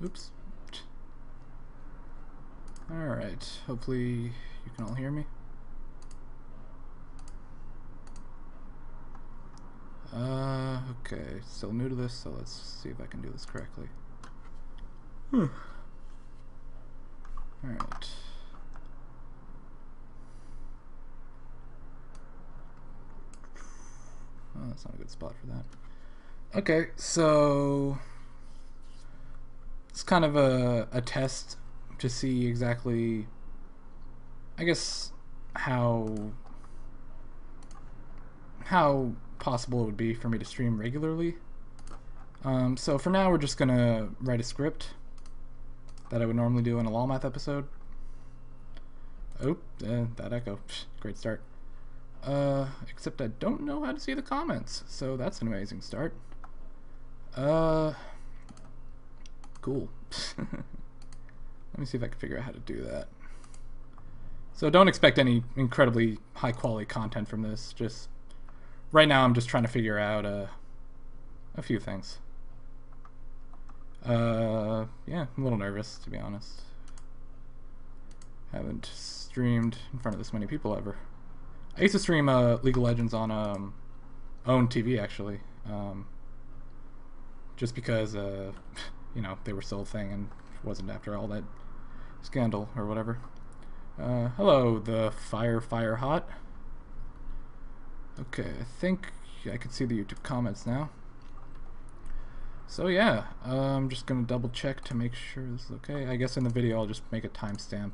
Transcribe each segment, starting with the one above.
Oops. Alright, hopefully you can all hear me. Okay, still new to this, so let's see if I can do this correctly. Alright. Oh, that's not a good spot for that. Okay, so it's kind of a test to see exactly, I guess, how possible it would be for me to stream regularly. So for now, we're just gonna write a script that I would normally do in a LoL math episode. Oh, that echo. Great start. Except I don't know how to see the comments, so that's an amazing start. Cool. Let me see if I can figure out how to do that. So don't expect any incredibly high quality content from this. Just right now I'm just trying to figure out a few things. Yeah, I'm a little nervous, to be honest. Haven't streamed in front of this many people ever. I used to stream League of Legends on own TV, actually. Just because, you know, they were still a thing and wasn't after all that scandal or whatever. Hello, the fire hot. Okay, I think I can see the YouTube comments now. So yeah, I'm just gonna double check to make sure this is okay. I guess in the video I'll just make a timestamp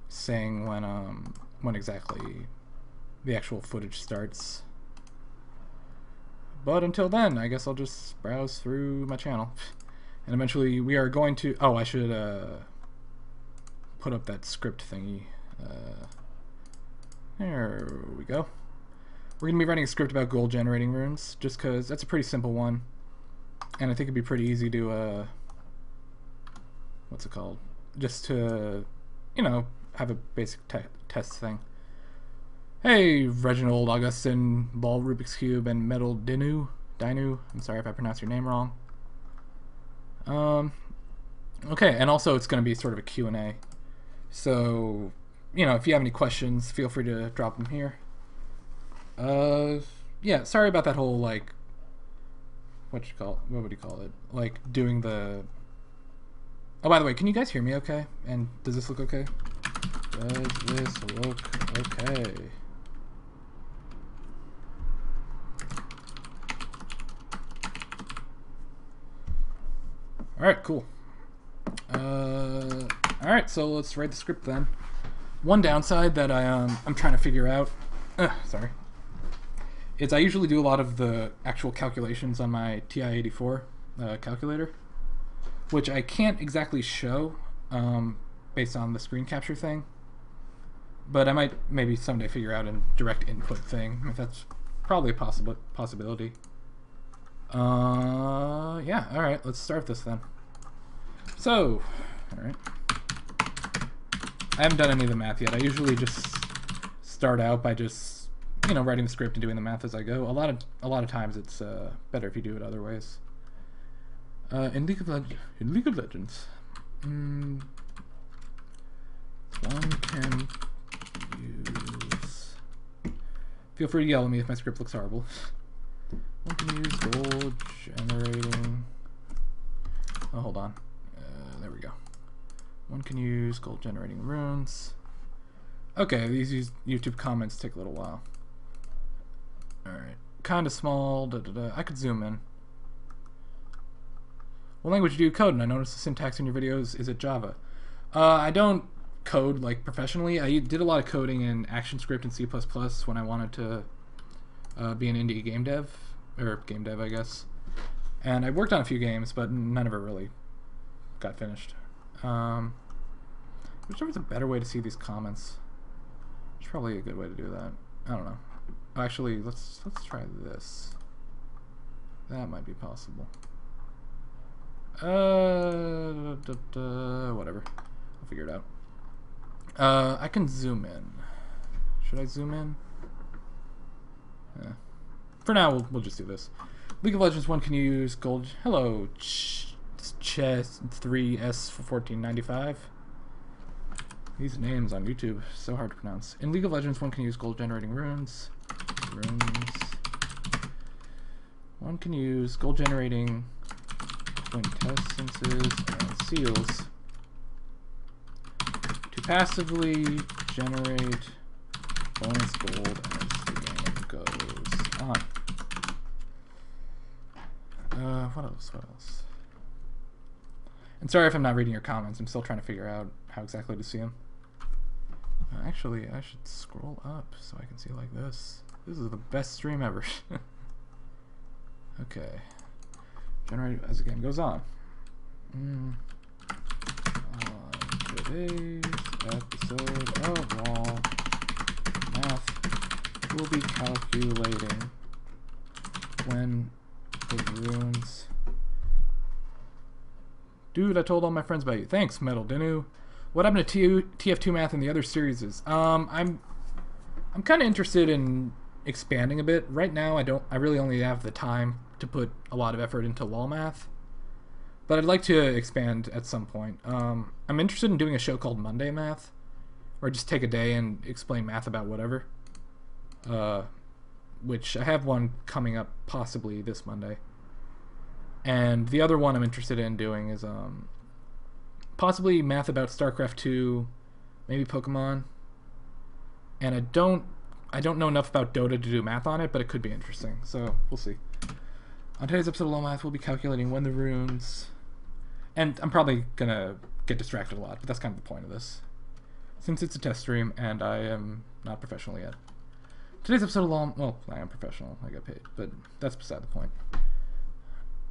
saying when exactly the actual footage starts. But until then, I guess I'll just browse through my channel. And eventually we are going to... Oh, I should put up that script thingy. There we go. We're going to be writing a script about gold generating runes, just because that's a pretty simple one. And I think it'd be pretty easy to... what's it called? Just to, you know, have a basic test thing. Hey, Reginald, Augustin, Ball, Rubik's Cube, and Metal Dinu. I'm sorry if I pronounced your name wrong. Okay, and also it's going to be sort of a Q&A. So, you know, if you have any questions, feel free to drop them here. Yeah, sorry about that whole, like, what would you call it? Like, doing the... Oh, by the way, can you guys hear me okay? And does this look okay? Does this look okay? Alright, cool. Alright, so let's write the script then. One downside that I'm trying to figure out, sorry, is I usually do a lot of the actual calculations on my TI-84 calculator, which I can't exactly show based on the screen capture thing, but I might maybe someday figure out a direct input thing, if that's probably a possibility. Yeah, alright, let's start this then. So, alright. I haven't done any of the math yet. I usually just start out by just, you know, writing the script and doing the math as I go. A lot of times it's better if you do it other ways. In League of Legends, one can use... Feel free to yell at me if my script looks horrible. One can use gold generating... Oh, hold on. There we go. One can use gold generating runes. Okay, these YouTube comments take a little while. Alright. Kinda small. I could zoom in. What language do you code in? I noticed the syntax in your videos. Is it Java? I don't code like professionally. I did a lot of coding in ActionScript and C++ when I wanted to be an indie game dev. Or game dev, I guess. And I worked on a few games, but none of it really got finished. Wish there was a better way to see these comments. There's probably a good way to do that. I don't know. Actually, let's try this. That might be possible. Whatever. I'll figure it out. I can zoom in. Should I zoom in? Yeah. For now, we'll just do this. League of Legends 1 can use gold... Hello, H3S1495. These names on YouTube, so hard to pronounce. In League of Legends, one can use gold generating runes. One can use gold generating quintessences and seals to passively generate bonus gold as the game goes on. What else? And sorry if I'm not reading your comments. I'm still trying to figure out how exactly to see them. Actually, I should scroll up so I can see like this. This is the best stream ever. Okay. Generate as the game goes on. On today's episode of LoL, math will be calculating when the runes. Dude, I told all my friends about you. Thanks, Metal Dinu. What happened to TF2 math and the other series? I'm kind of interested in expanding a bit. Right now, I really only have the time to put a lot of effort into LoL math, but I'd like to expand at some point. I'm interested in doing a show called Monday Math, where I just take a day and explain math about whatever. Which I have one coming up possibly this Monday. And the other one I'm interested in doing is possibly math about StarCraft 2, maybe Pokemon. And I don't know enough about Dota to do math on it, but it could be interesting. So we'll see. On today's episode of LoL Math, we'll be calculating when the runes. And I'm probably gonna get distracted a lot, but that's kind of the point of this, since it's a test stream and I am not professional yet. Today's episode of LoL, well, I am professional. I get paid, but that's beside the point.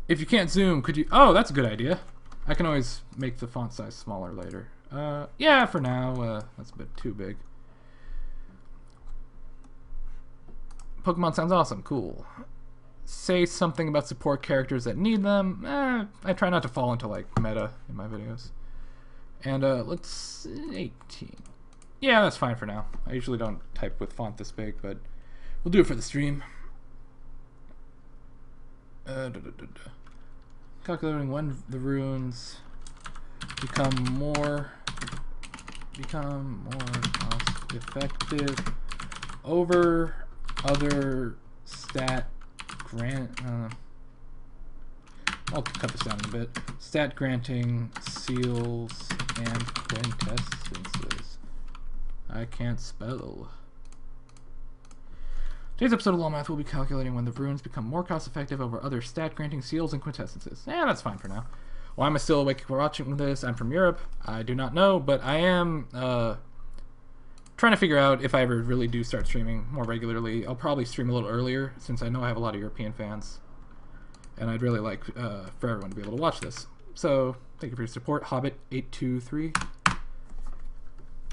If you can't zoom, could you? Oh, that's a good idea. I can always make the font size smaller later. Yeah, for now, that's a bit too big. Pokemon sounds awesome. Cool. Say something about support characters that need them. I try not to fall into like meta in my videos. And let's 18. Yeah, that's fine for now. I usually don't type with font this big, but we'll do it for the stream. Calculating when the runes become more cost effective over other stat grant. I'll cut this down a bit. Stat granting seals and quintessences. I can't spell. Today's episode of LoL Math will be calculating when the runes become more cost-effective over other stat-granting seals and quintessences. Yeah, that's fine for now. Why am I still awake for watching this? I'm from Europe. I do not know, but I am trying to figure out if I ever really do start streaming more regularly. I'll probably stream a little earlier, since I know I have a lot of European fans. And I'd really like for everyone to be able to watch this. So, thank you for your support, Hobbit823.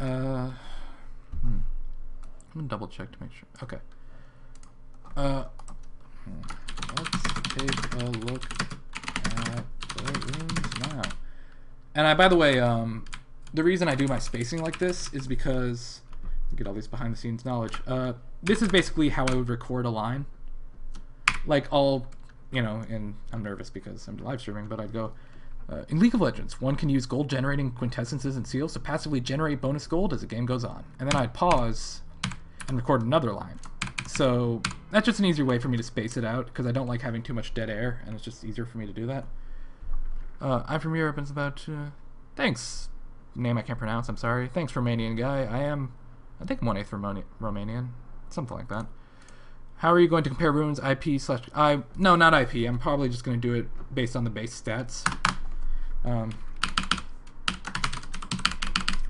I'm gonna double check to make sure. Okay. Let's take a look at the runes now. And by the way, the reason I do my spacing like this is because, get all these behind the scenes knowledge, this is basically how I would record a line. Like I'm nervous because I'm live streaming, but I'd go, in League of Legends, one can use gold generating quintessences and seals to passively generate bonus gold as the game goes on. And then I'd pause and record another line. So that's just an easier way for me to space it out, because I don't like having too much dead air, and it's just easier for me to do that. I'm from Europe, and it's about... thanks. Name I can't pronounce, I'm sorry. Thanks, Romanian guy. I think I'm 1/8 Romanian. Something like that. How are you going to compare runes IP / no, not IP. I'm probably just going to do it based on the base stats. And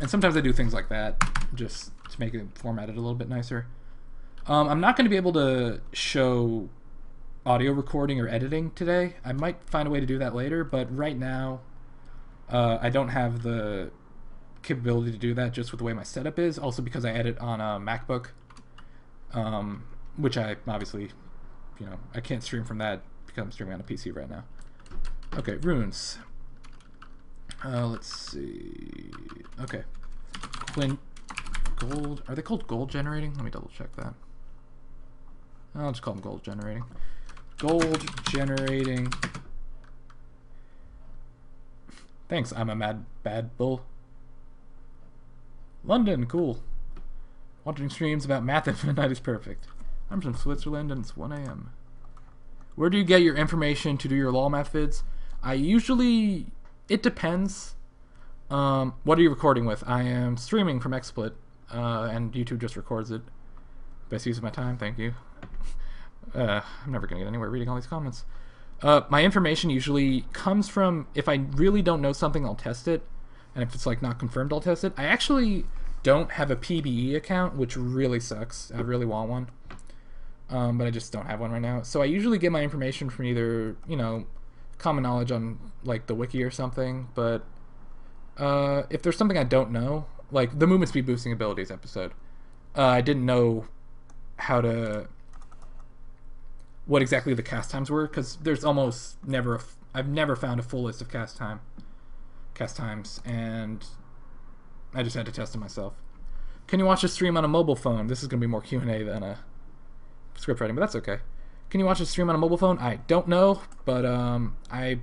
sometimes I do things like that, just to make it formatted a little bit nicer. I'm not going to be able to show audio recording or editing today. I might find a way to do that later, but right now I don't have the capability to do that just with the way my setup is. Also because I edit on a MacBook, which I obviously, I can't stream from that because I'm streaming on a PC right now. Okay, runes. Let's see. Okay. Gold. Are they called gold generating? Let me double check that. I'll just call them gold generating. Gold generating Thanks, I'm a mad bad bull. London, cool. Watching streams about math at midnight is perfect. I'm from Switzerland and it's 1 a.m. Where do you get your information to do your LoL math vids? I usually... It depends. What are you recording with? I am streaming from XSplit, and YouTube just records it. Best use of my time, thank you. I'm never going to get anywhere reading all these comments. My information usually comes from... If I really don't know something, I'll test it. And if it's like not confirmed, I'll test it. I actually don't have a PBE account, which really sucks. I really want one. But I just don't have one right now. So I usually get my information from either, you know, common knowledge on like the wiki or something. But if there's something I don't know, like the movement speed boosting abilities episode, I didn't know how to... what exactly the cast times were, because there's almost never... I've never found a full list of cast times, and I just had to test it myself. Can you watch a stream on a mobile phone? This is going to be more Q&A than a script writing, but that's okay. Can you watch a stream on a mobile phone? I don't know, but I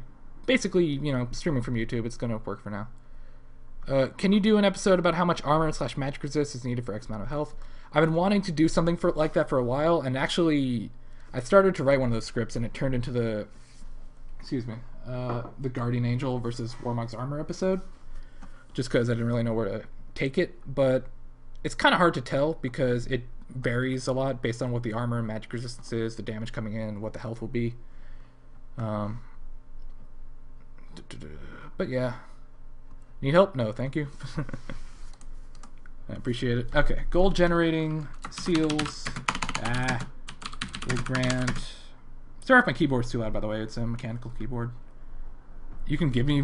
basically, you know, streaming from YouTube, it's going to work for now. Can you do an episode about how much armor / magic resist is needed for X amount of health? I've been wanting to do something like that for a while, and actually I started to write one of those scripts, and it turned into the... Excuse me. The Guardian Angel versus Warmog's armor episode, just because I didn't really know where to take it, but it's kind of hard to tell because it varies a lot based on what the armor and magic resistance is, the damage coming in, what the health will be. But yeah. Need help? No, thank you. I appreciate it. Okay, gold generating seals. Will grant... Sorry if my keyboard's too loud, by the way. It's a mechanical keyboard. You can give me...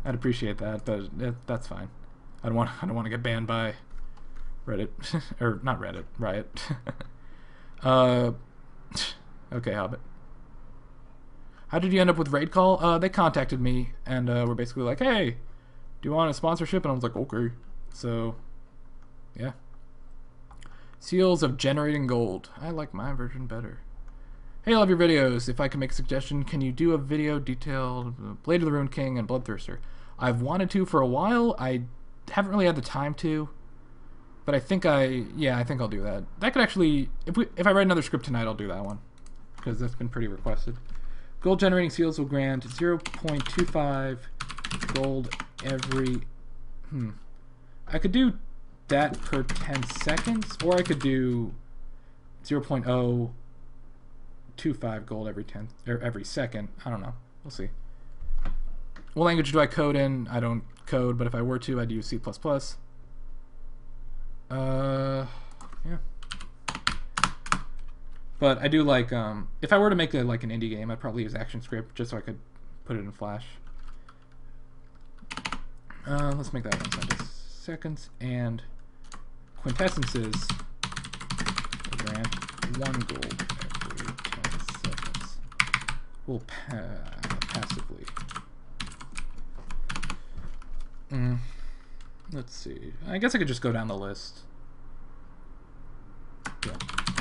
I'd appreciate that, but that's fine. I don't want to get banned by Reddit. Or, not Reddit. Riot. Okay, Hobbit. How did you end up with Raid Call? They contacted me, and were basically like, hey, do you want a sponsorship? And I was like, okay. So, yeah. Seals of generating gold. I like my version better. Hey, I love your videos. If I can make a suggestion, can you do a video detailed Blade of the Rune King and Bloodthirster? I've wanted to for a while. I haven't really had the time to, but I think I think I'll do that. That could actually, if I write another script tonight, I'll do that one, because that's been pretty requested. Gold generating seals will grant 0.25 gold every... I could do that per 10 seconds, or I could do 0.025 gold every second. I don't know. We'll see. What language do I code in? I don't code, but if I were to, I'd use C++. Yeah. But I do like, if I were to make like an indie game, I'd probably use ActionScript just so I could put it in Flash. Let's make that 1 second. Seconds, and quintessences will grant 1 gold every 10 seconds. We'll passively. Let's see. I guess I could just go down the list. Yeah.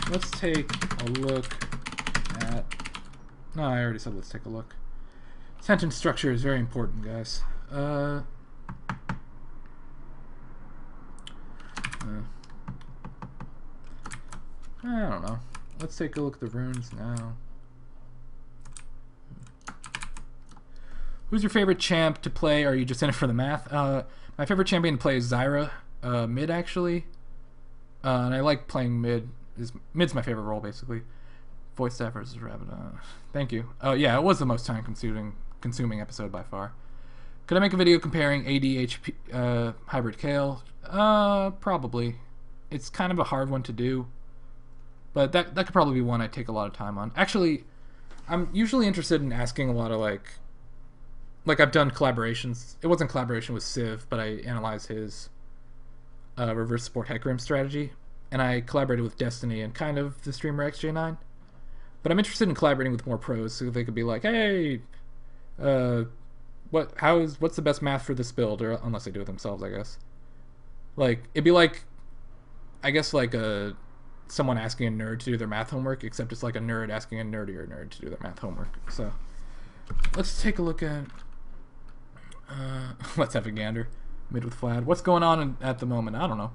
Let's take a look at... No, I already said let's take a look. Sentence structure is very important, guys. I don't know. Let's take a look at the runes now. Who's your favorite champ to play? Or are you just in it for the math? My favorite champion to play is Zyra. Mid, actually. And I like playing mid. Mid's my favorite role, basically. Voice staff versus Rabbit. Thank you. Yeah, it was the most time-consuming episode by far. Could I make a video comparing AD, HP, Hybrid Kale? Probably. It's kind of a hard one to do. But that could probably be one I take a lot of time on. Actually, I'm usually interested in asking a lot of, like I've done collaborations. It wasn't collaboration with Civ, but I analyzed his reverse support Hecarim strategy. And I collaborated with Destiny and kind of the streamer XJ9. But I'm interested in collaborating with more pros so they could be like, hey, what's the best math for this build? Or unless they do it themselves, I guess. Like, it'd be like, I guess like someone asking a nerd to do their math homework, except it's like a nerd asking a nerdier nerd to do their math homework. So let's take a look at Let's have a gander. Mid with Vlad. What's going on at the moment? I don't know.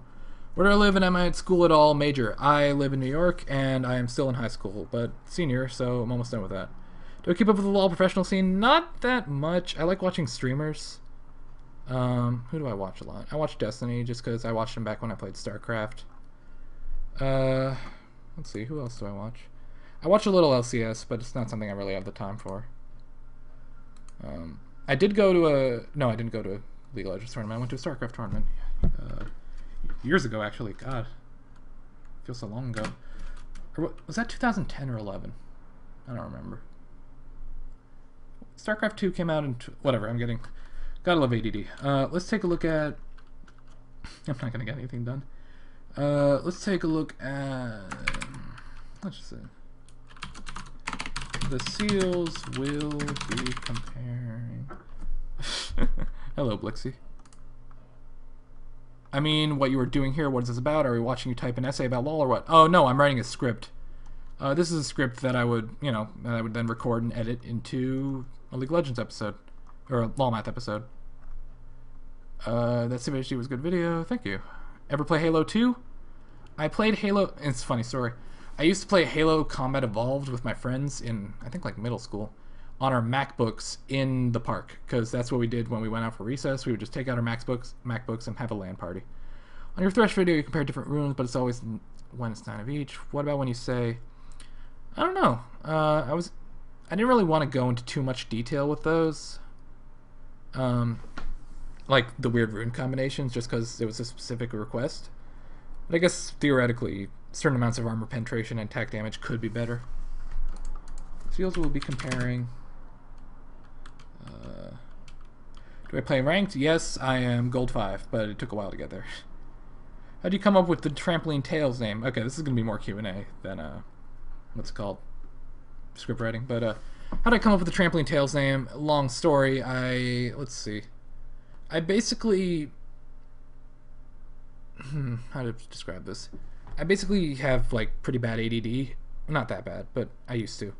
Where do I live and am I at school at all? Major. I live in New York and I am still in high school, but senior, so I'm almost done with that. Do I keep up with the LoL professional scene? Not that much. I like watching streamers. Who do I watch a lot? I watch Destiny just because I watched him back when I played StarCraft. Let's see. Who else do I watch? I watch a little LCS, but it's not something I really have the time for. I did go to a... No, I didn't go to a League of Legends tournament. I went to a StarCraft tournament. Years ago, actually. God. Feels so long ago. Or what, was that 2010 or 11? I don't remember. StarCraft 2 came out in... Whatever, I'm getting... Gotta love ADD. Let's take a look at... I'm not gonna get anything done. Let's take a look at... Let's just say... The seals will be comparing... Hello, Blixie. I mean, what you were doing here, what is this about? Are we watching you type an essay about LoL or what? Oh, no, I'm writing a script. This is a script that I would, you know, I would then record and edit into a League of Legends episode. Or a LoL Math episode. That CVHD was a good video. Thank you. Ever play Halo 2? I played Halo... It's a funny story. I used to play Halo Combat Evolved with my friends in, I think, like middle school, on our MacBooks in the park, because that's what we did when we went out for recess. We would just take out our MacBooks and have a LAN party. On your Thresh video, you compare different runes, but it's always when it's 9 of each. What about when you say... I don't know. I didn't really want to go into too much detail with those. Like the weird rune combinations, just because it was a specific request. But I guess, theoretically, certain amounts of armor penetration and attack damage could be better. Seals will be comparing... do I play ranked? Yes, I am gold 5, but it took a while to get there. How do you come up with the TrampolineTales name? Okay, this is going to be more Q&A than, what's it called? Script writing. But, how did I come up with the TrampolineTales name? Long story. Let's see. I basically... how to describe this? I basically have, like, pretty bad ADD. Not that bad, but I used to.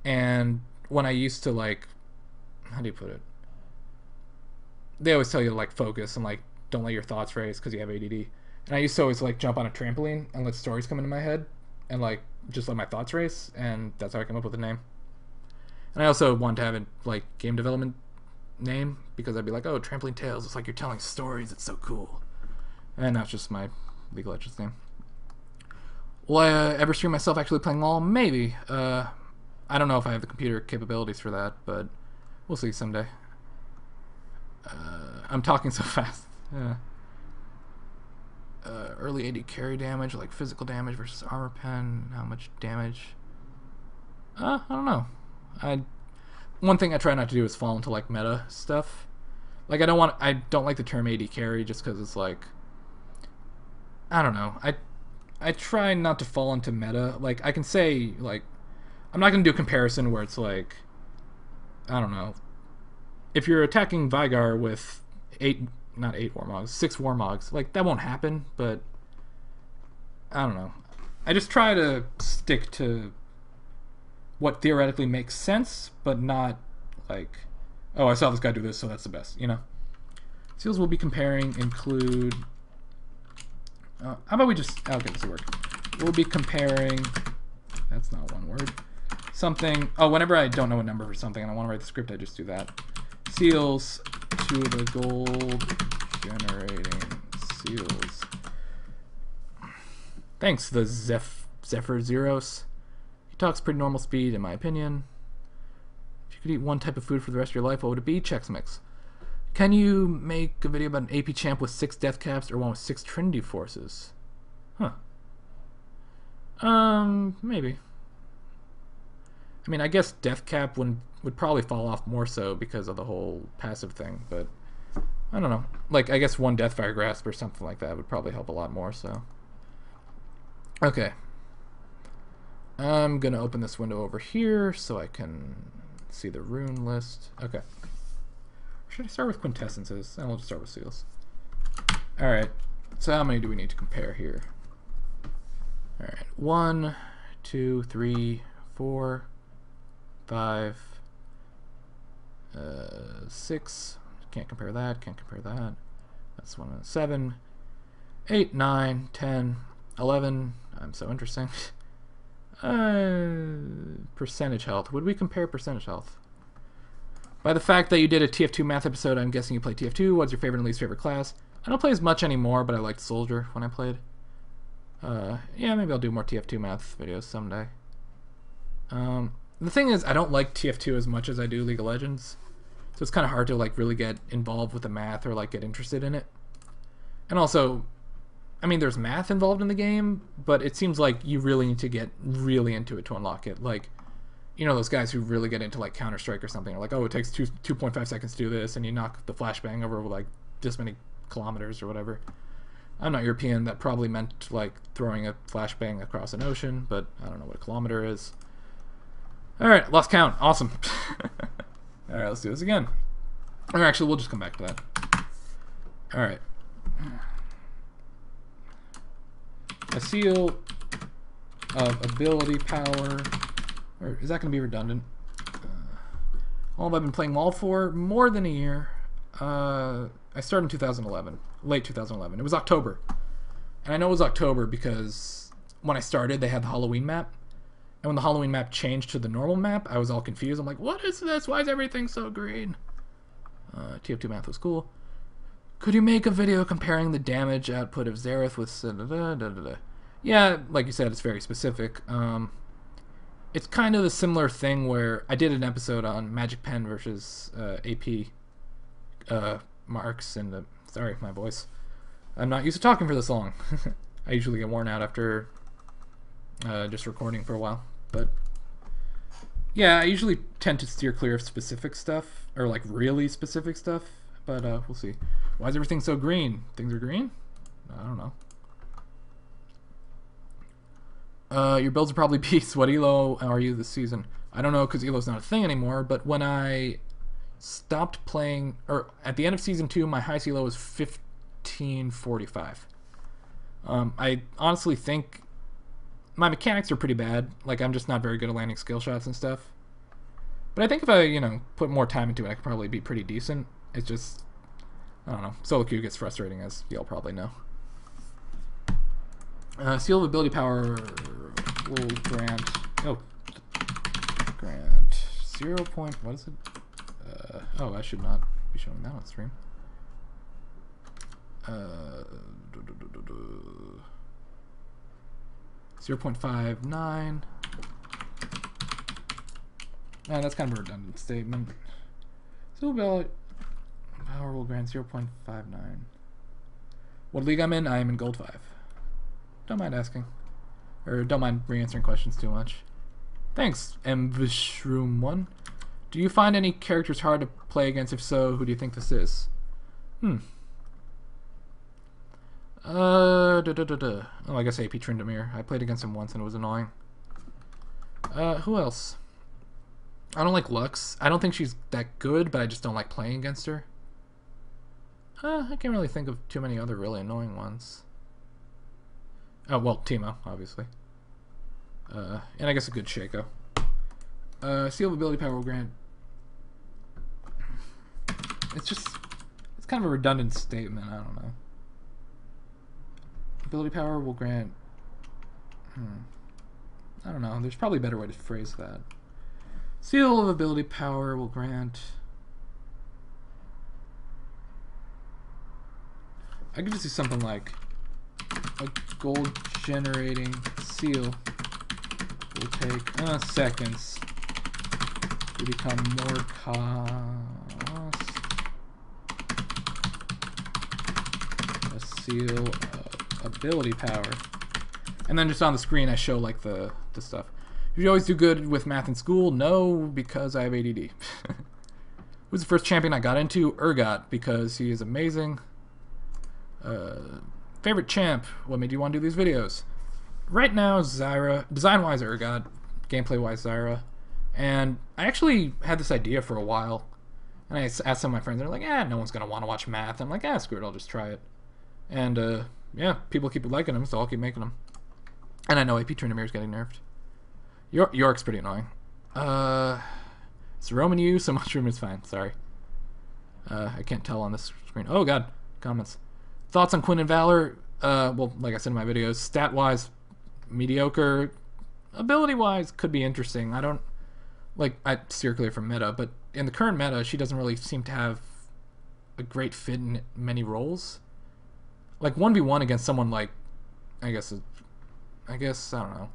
And when I used to, like... How do you put it? They always tell you to, like, focus and, like, don't let your thoughts race because you have ADD. And I used to always, like, jump on a trampoline and let stories come into my head and, like, just let my thoughts race, and that's how I came up with the name. And I also wanted to have a, like, game development name because I'd be like, oh, TrampolineTales, it's like you're telling stories, it's so cool. And that's just my League of Legends name. Will I ever stream myself actually playing LoL? Maybe. I don't know if I have the computer capabilities for that, but we'll see someday. I'm talking so fast. Yeah. Early AD carry damage, like physical damage versus armor pen. How much damage? I don't know. One thing I try not to do is fall into like meta stuff. Like I don't like the term AD carry just because it's like, I don't know. I try not to fall into meta. Like I can say like, I'm not gonna do a comparison where it's like, I don't know. If you're attacking Vygar with 6 Warmogs, like that won't happen, but I don't know. I just try to stick to what theoretically makes sense, but not like, oh, I saw this guy do this, so that's the best, you know? Seals we'll be comparing include... how about we just... Okay, this will work. We'll be comparing... That's not one word. Something... Oh, whenever I don't know a number for something and I want to write the script, I just do that. Seals to the gold generating seals. Thanks, the Zephyr Zeros. He talks pretty normal speed, in my opinion. If you could eat one type of food for the rest of your life, what would it be? Chex Mix. Can you make a video about an AP champ with 6 death caps or one with 6 Trinity forces? Huh. Maybe. I mean, I guess death cap would probably fall off more so because of the whole passive thing, but I don't know. Like, I guess 1 Deathfire Grasp or something like that would probably help a lot more, so. Okay. I'm gonna open this window over here so I can see the rune list. Okay. Should I start with quintessences? And we'll just start with seals. Alright. So how many do we need to compare here? Alright. 1, 2, 3, 4, 5, 6. Can't compare that. Can't compare that. That's 1 of 7, 8, 9, 10, 11. I'm so interesting. Percentage health. Would we compare percentage health? By the fact that you did a TF2 math episode, I'm guessing you play TF2. What's your favorite and least favorite class? I don't play as much anymore, but I liked Soldier when I played. Yeah, maybe I'll do more TF2 math videos someday. The thing is, I don't like TF2 as much as I do League of Legends. So it's kind of hard to like really get involved with the math or like get interested in it. And also, I mean, there's math involved in the game, but it seems like you really need to get really into it to unlock it. Like, you know, those guys who really get into like Counter-Strike or something are like, oh, it takes 2.5 seconds to do this, and you knock the flashbang over like this many kilometers or whatever. I'm not European. That probably meant like throwing a flashbang across an ocean, but I don't know what a kilometer is. All right, lost count. Awesome. All right, let's do this again. Or actually, we'll just come back to that. All right. A seal of ability power. Or is that going to be redundant? All have I been playing LoL for? More than a year. I started in 2011. Late 2011. It was October. And I know it was October because when I started, they had the Halloween map. And when the Halloween map changed to the normal map, I was all confused. I'm like, what is this? Why is everything so green? TF2 math was cool. Could you make a video comparing the damage output of Xerath with... Yeah, like you said, it's very specific. It's kind of the similar thing where I did an episode on Magic Pen versus AP marks and... sorry, my voice. I'm not used to talking for this long. I usually get worn out after just recording for a while. But yeah, I usually tend to steer clear of specific stuff, or like really specific stuff, but we'll see. Why is everything so green? Things are green? I don't know. Your builds are probably beasts. What elo are you this season? I don't know, because elo's not a thing anymore, but when I stopped playing, or at the end of season 2, my highest elo was 1545. I honestly think my mechanics are pretty bad. Like, I'm just not very good at landing skill shots and stuff. But I think if I, you know, put more time into it, I could probably be pretty decent. It's just, I don't know. Solo queue gets frustrating, as y'all probably know. Seal of ability power will grant... Oh. Grant 0. What is it? Oh, I should not be showing that on stream. 0.59. That's kind of a redundant statement. So ability power will grant 0.59. What league I'm in? I am in Gold 5. Don't mind asking. Or don't mind re-answering questions too much. Thanks, mvishroom1. Do you find any characters hard to play against? If so, who do you think this is? Oh, I guess AP Tryndamere. I played against him once and it was annoying. Who else? I don't like Lux. I don't think she's that good, but I just don't like playing against her. I can't really think of too many other really annoying ones. Oh, well, Teemo, obviously. And I guess a good Shaco. Seal of ability power will grant... It's kind of a redundant statement, I don't know. Ability power will grant... I don't know, there's probably a better way to phrase that. Seal of ability power will grant... I could just do something like a gold generating seal will take seconds to become more cost. A seal of ability power. And then just on the screen I show like the stuff. Did you always do good with math in school? No, because I have ADD. Who's the first champion I got into? Urgot, because he is amazing. Favorite champ? What made you want to do these videos? Right now, Zyra. Design-wise, Urgot. Gameplay-wise, Zyra. And I actually had this idea for a while. And I asked some of my friends, they're like, no one's going to want to watch math. I'm like, screw it, I'll just try it. And, yeah, people keep liking them, so I'll keep making them. And I know AP Tryndamere is getting nerfed. York's pretty annoying. It's Roman U, so Mushroom is fine, sorry. I can't tell on this screen. Oh god, comments. Thoughts on Quinn and Valor? Well, like I said in my videos, stat-wise, mediocre. Ability-wise, could be interesting. I don't... Like, I steer clear from meta, but in the current meta, she doesn't really seem to have a great fit in many roles. Like, 1v1 against someone like... I guess, I don't know.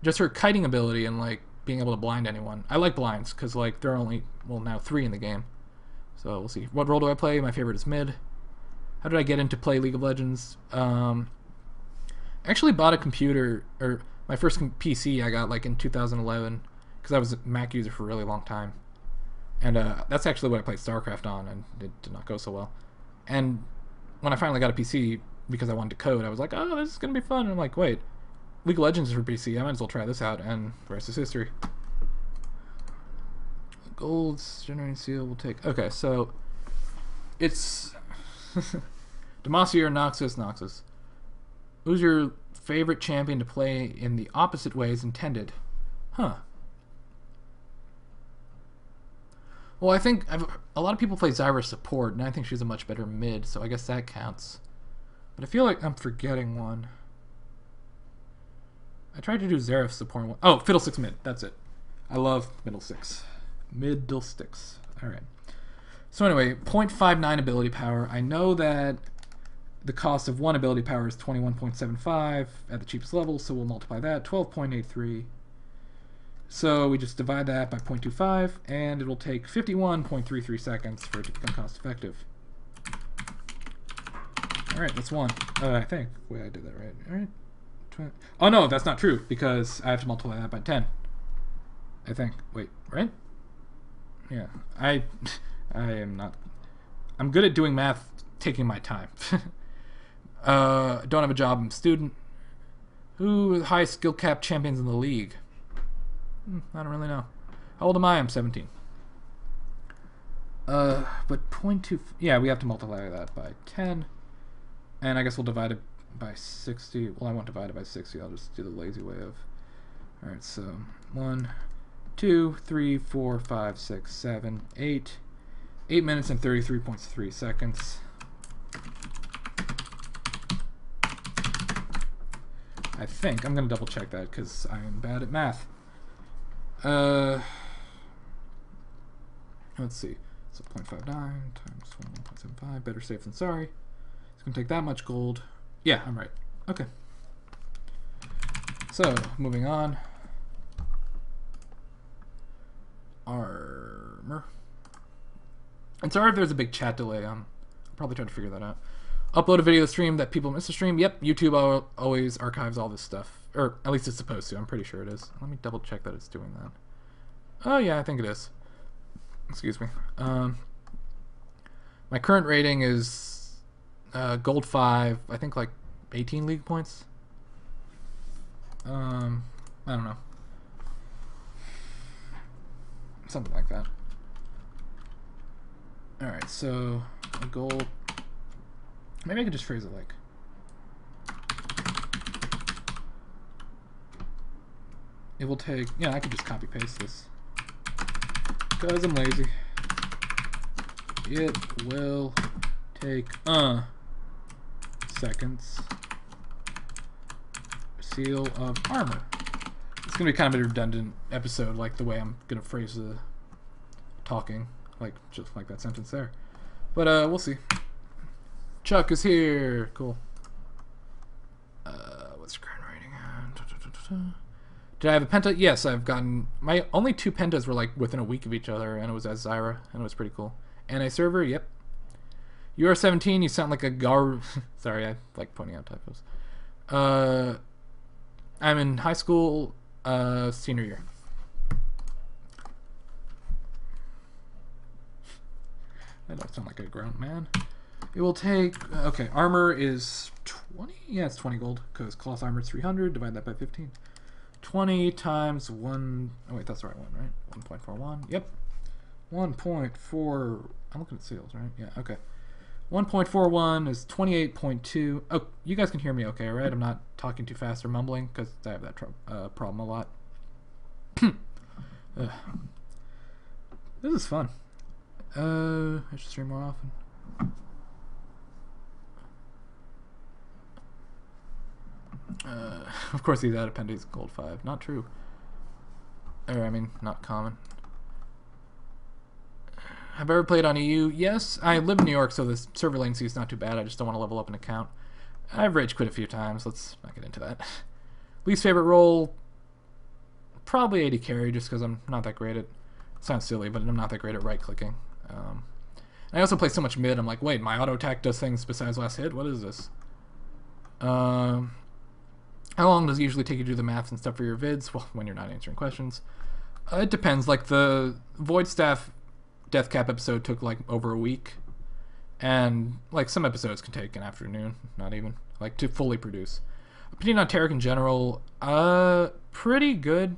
Just her kiting ability and, like, being able to blind anyone. I like blinds, because, like, there are only, well, now 3 in the game. So, we'll see. What role do I play? My favorite is mid. How did I get into play League of Legends? I actually bought a computer, or my first PC I got, like, in 2011, because I was a Mac user for a really long time. And that's actually what I played StarCraft on, and it did not go so well. And when I finally got a PC, because I wanted to code, I was like, oh, this is going to be fun. And I'm like, wait, League of Legends is for PC. I might as well try this out, and the rest is history. Gold's generating seal will take... Okay, so it's Demacia or Noxus? Noxus. Who's your favorite champion to play in the opposite ways intended? Huh. Well, I think a lot of people play Zyra support, and I think she's a much better mid, so I guess that counts. But I feel like I'm forgetting one. I tried to do Xerath support one. Oh, Fiddlesticks mid. That's it. I love Middlesticks. Middlesticks. Alright. So anyway, 0.59 ability power. I know that the cost of one ability power is 21.75 at the cheapest level, so we'll multiply that. 12.83. So we just divide that by 0.25, and it will take 51.33 seconds for it to become cost effective. Alright, that's one. I think. Wait, I did that right. Alright. Oh no, that's not true, because I have to multiply that by 10. I think. Wait, right? Yeah. I am not... I'm good at doing math, taking my time. Don't have a job, I'm a student. Who are the highest skill cap champions in the league? I don't really know. How old am I? I'm 17. But 0.2... Yeah, we have to multiply that by 10. And I guess we'll divide it by 60. Well, I won't divide it by 60. I'll just do the lazy way of... Alright, so 1, 2, 3, 4, 5, 6, 7, 8. 8 minutes and 33.3 seconds. I think. I'm going to double check that because I am bad at math. Let's see. So 0.59 times 1.75. Better safe than sorry. It's going to take that much gold. Yeah, I'm right. Okay. So, moving on. Armor. And sorry if there's a big chat delay. I'll probably try to figure that out. Upload a video to stream that people miss the stream. Yep, YouTube always archives all this stuff. Or at least it's supposed to. I'm pretty sure it is. Let me double check that it's doing that. Oh yeah, I think it is. Excuse me. My current rating is gold 5. I think like 18 league points. I don't know. Something like that. Alright, so a gold. Maybe I could just phrase it like. It will take. Yeah, I could just copy paste this. Because I'm lazy. It will take seconds. Seal of armor. It's gonna be kind of a redundant episode, like the way I'm gonna phrase the talking, like just like that sentence there. But we'll see. Chuck is here. Cool. What's your current rating? Did I have a penta? Yes, I've gotten... My only 2 pentas were like within a week of each other, and it was as Zyra, and it was pretty cool. NA server, yep. You are 17, you sound like a gar... Sorry, I like pointing out typos. I'm in high school, senior year. I don't sound like a grown man. It will take... Okay, armor is 20? Yeah, it's 20 gold, because cloth armor is 300. Divide that by 15. 20 times 1... Oh, wait, that's the right one, right? 1.41. Yep. 1.4... I'm looking at sales, right? Yeah, okay. 1.41 is 28.2. Oh, you guys can hear me okay, right? I'm not talking too fast or mumbling, because I have that problem a lot. This is fun. I should stream more often. Of course, these ad appendices gold 5. Not true. Or, I mean, not common. Have I ever played on EU? Yes. I live in New York, so the server latency is not too bad. I just don't want to level up an account. I've rage quit a few times. Let's not get into that. Least favorite role? Probably AD carry, just because I'm not that great at... Sounds silly, but I'm not that great at right-clicking. I also play so much mid, I'm like, wait, my auto attack does things besides last hit? What is this? How long does it usually take you to do the maths and stuff for your vids? Well, when you're not answering questions. It depends. Like, the Void Staff Death Cap episode took, like, over a week. And, like, some episodes can take an afternoon, not even, like, to fully produce. Opinion on Tarek in general, pretty good.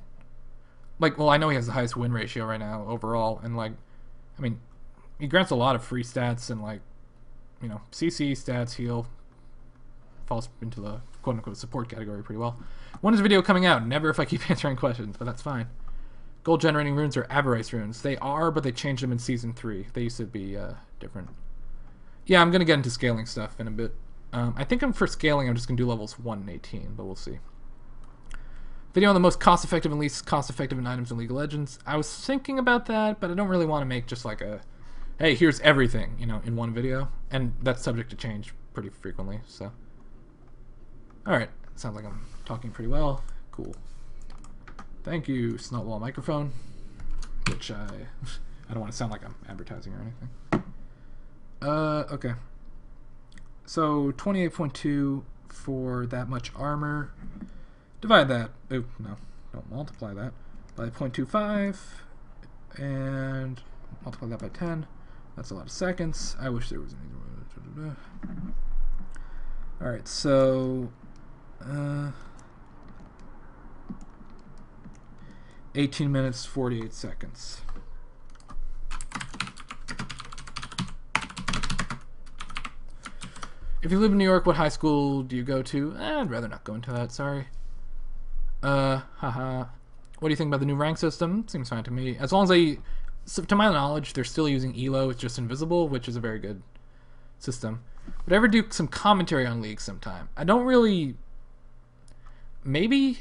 Like, well, I know he has the highest win ratio right now overall, and, like, I mean, he grants a lot of free stats and, like, you know, CC, stats, heal, falls into the quote-unquote support category pretty well. When is the video coming out? Never if I keep answering questions, but that's fine. Gold-generating runes are Avarice runes. They are, but they changed them in Season 3. They used to be different. Yeah, I'm going to get into scaling stuff in a bit. I think for scaling, I'm just going to do levels 1 and 18, but we'll see. Video on the most cost-effective and least cost-effective in items in League of Legends. I was thinking about that, but I don't really want to make just like a, hey, here's everything, you know, in one video. And that's subject to change pretty frequently, so. Alright, sounds like I'm talking pretty well. Cool. Thank you, Snotwall microphone, which I don't want to sound like I'm advertising or anything. Okay. So 28.2 for that much armor. Divide that. Oh, no. Don't multiply that. By 0.25. And multiply that by 10. That's a lot of seconds. I wish there was an easier way. Alright, so... 18 minutes, 48 seconds. If you live in New York, what high school do you go to? I'd rather not go into that, sorry. Haha. What do you think about the new rank system? Seems fine to me. As long as they... So to my knowledge, they're still using ELO, it's just invisible, which is a very good system. Would I ever do some commentary on League sometime? I don't really... Maybe.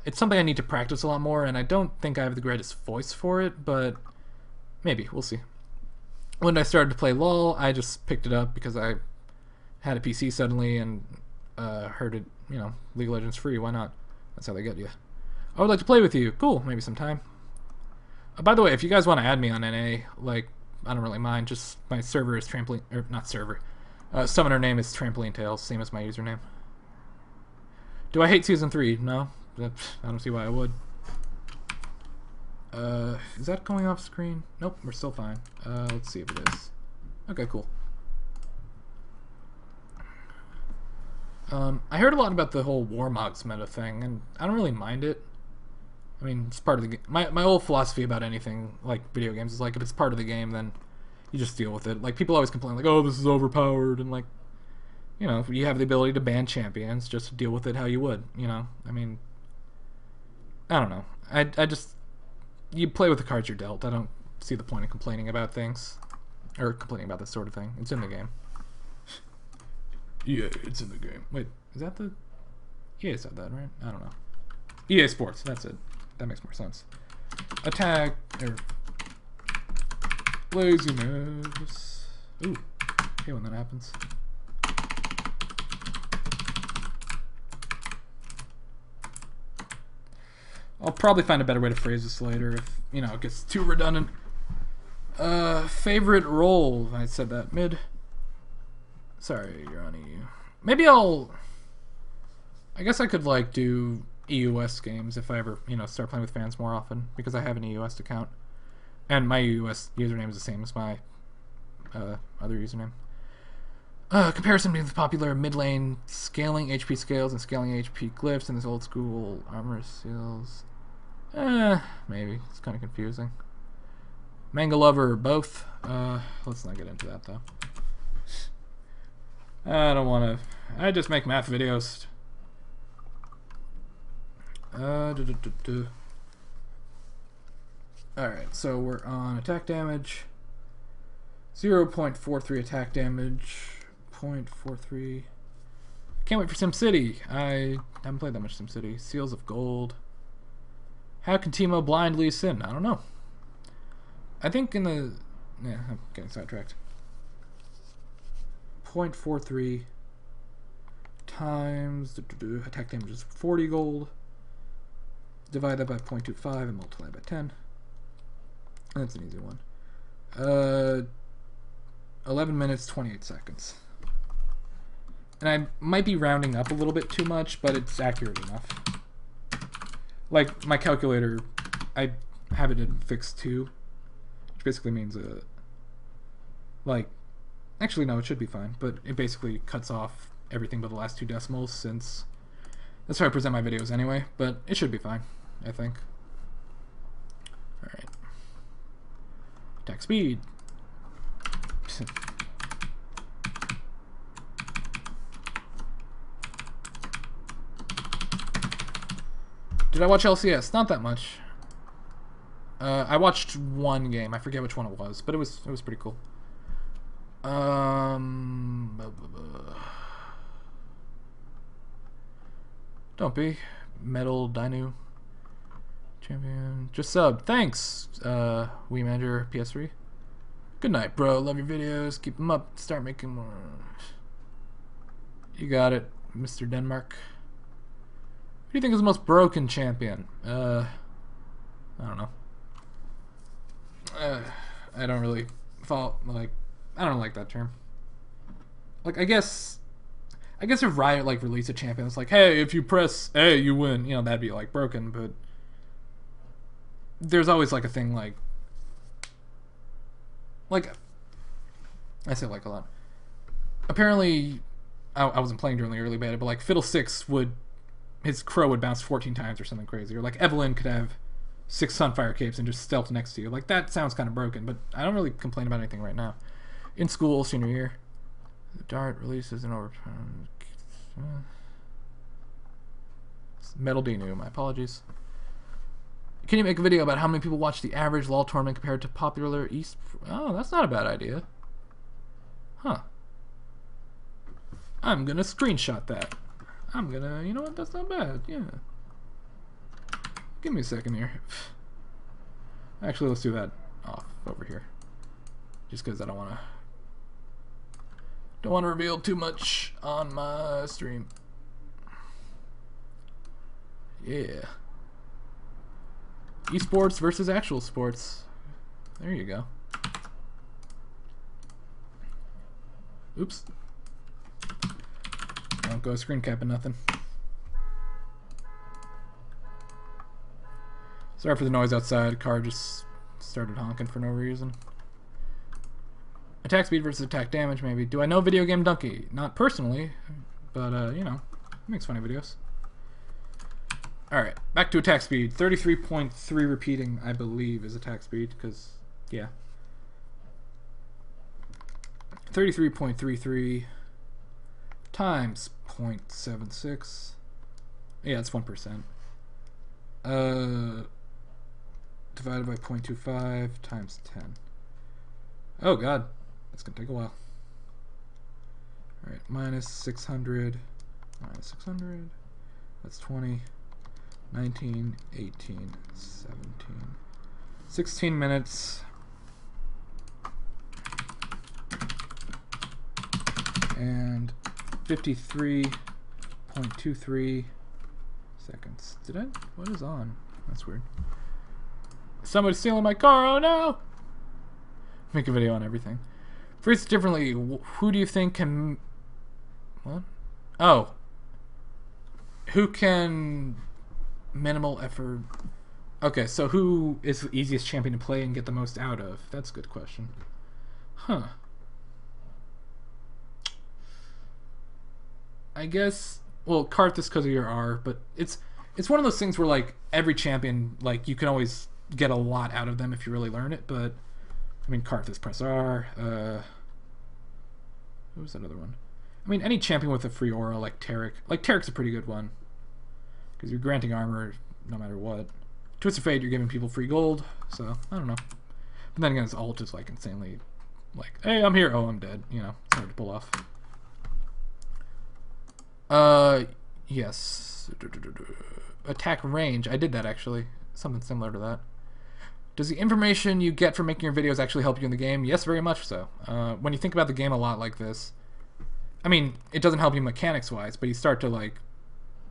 It's something I need to practice a lot more, and I don't think I have the greatest voice for it, but maybe. We'll see. When I started to play LoL, I just picked it up because I had a PC suddenly and heard it, you know, League of Legends free. Why not? That's how they get you. I would like to play with you. Cool. Maybe sometime. By the way, if you guys want to add me on NA, like, I don't really mind. Just my server is Trampoline... Or, not server. Summoner name is TrampolineTales, same as my username. Do I hate Season 3? No. I don't see why I would. Is that going off screen? Nope, we're still fine. Let's see if it is. Okay, cool. I heard a lot about the whole Warmogs meta thing, and I don't really mind it. I mean, it's part of the game. My whole philosophy about anything, like video games, is like, if it's part of the game, then you just deal with it. Like, people always complain, like, oh, this is overpowered, and like, you know, you have the ability to ban champions, just deal with it how you would, you know? I mean, I don't know. I just, you play with the cards you're dealt. I don't see the point of complaining about things, or complaining about this sort of thing. It's in the game. Yeah, it's in the game. Wait, is that the... EA said that, right? I don't know. EA Sports, that's it. That makes more sense. Attack, or... Laziness. Ooh, okay when that happens. I'll probably find a better way to phrase this later if, you know, it gets too redundant. Favorite role? I said that mid. Sorry, you're on EU. Maybe I'll... I guess I could, like, do EUS games if I ever, you know, start playing with fans more often, because I have an EUS account. And my EUS username is the same as my other username. Comparison between the popular mid lane scaling HP scales and scaling HP glyphs and this old school armor seals. Maybe. It's kind of confusing. Manga lover or both? Let's not get into that, though. I don't want to... I just make math videos. Alright, so we're on attack damage. 0.43 attack damage. 0.43. Can't wait for SimCity. I haven't played that much SimCity. Seals of Gold. How can Teemo blind Lee Sin? I don't know. I think in the... Yeah, I'm getting sidetracked. 0.43 times... Attack damage is 40 gold. Divide that by 0.25 and multiply by 10. That's an easy one. 11 minutes, 28 seconds. And I might be rounding up a little bit too much, but it's accurate enough. Like, my calculator, I have it at fixed 2, which basically means, like, actually, no, it should be fine, but it basically cuts off everything but the last 2 decimals, since that's how I present my videos anyway, but it should be fine, I think. Alright. Attack speed. Did I watch LCS? Not that much. I watched one game. I forget which one it was, but it was pretty cool. Don't be Metal Dinu champion. Just sub. Thanks, Wii Manager PS3. Good night, bro. Love your videos. Keep them up. Start making more. You got it, Mr. Denmark. Who do you think is the most broken champion? I don't know. I don't really follow, like, I don't like that term. Like, I guess if Riot, like, released a champion, it's like, hey, if you press A, you win. You know, that'd be, like, broken, but there's always, like, a thing, like, I say like a lot. Apparently, I wasn't playing during the early beta, but, like, Fiddlesticks would, his crow would bounce 14 times or something crazy. Or, like, Evelyn could have 6 Sunfire Capes and just stealth next to you. Like, that sounds kind of broken, but I don't really complain about anything right now. In school, senior year. The Dart releases an overtime. Metal Dinu, my apologies. Can you make a video about how many people watch the average LoL tournament compared to popular East? Oh, that's not a bad idea. Huh. I'm gonna screenshot that. I'm gonna, you know what, that's not bad, yeah. Give me a second here. Actually, let's do that off over here. Just because I don't want to reveal too much on my stream. Yeah. Esports versus actual sports. There you go. Oops. Don't go screen capping nothing. Sorry for the noise outside. Car just started honking for no reason. Attack speed versus attack damage, maybe. Do I know Video Game Donkey? Not personally, but, you know, he makes funny videos. Alright, back to attack speed. 33.3 repeating, I believe, is attack speed, because, yeah. 33.33 times 0.76. Yeah, it's 1%. Divided by 0.25 times 10. Oh god, that's gonna take a while. Alright, minus 600. Minus 600. That's 20. 19, 18, 17. 16 minutes. And 53.23 seconds. Did I? What is on? That's weird. Somebody's stealing my car. Oh no! Make a video on everything. Phrase differently. Who do you think can? What? Oh. Who can? Minimal effort. Okay, so who is the easiest champion to play and get the most out of? That's a good question. Huh. I guess, well, Karthus because of your R, but it's one of those things where, like, every champion, like, you can always get a lot out of them if you really learn it, but, I mean, Karthus press R, who was that other one? I mean, any champion with a free aura, like Taric. Like, Taric's a pretty good one. Because you're granting armor no matter what. Twisted Fate, you're giving people free gold, so, I don't know. But then again, his ult is, like, insanely Like, hey, I'm here. Oh, I'm dead. You know, it's hard to pull off. Yes. Attack range. I did that actually. Something similar to that. Does the information you get from making your videos actually help you in the game? Yes, very much so. When you think about the game a lot like this, I mean, it doesn't help you mechanics-wise, but you start to, like,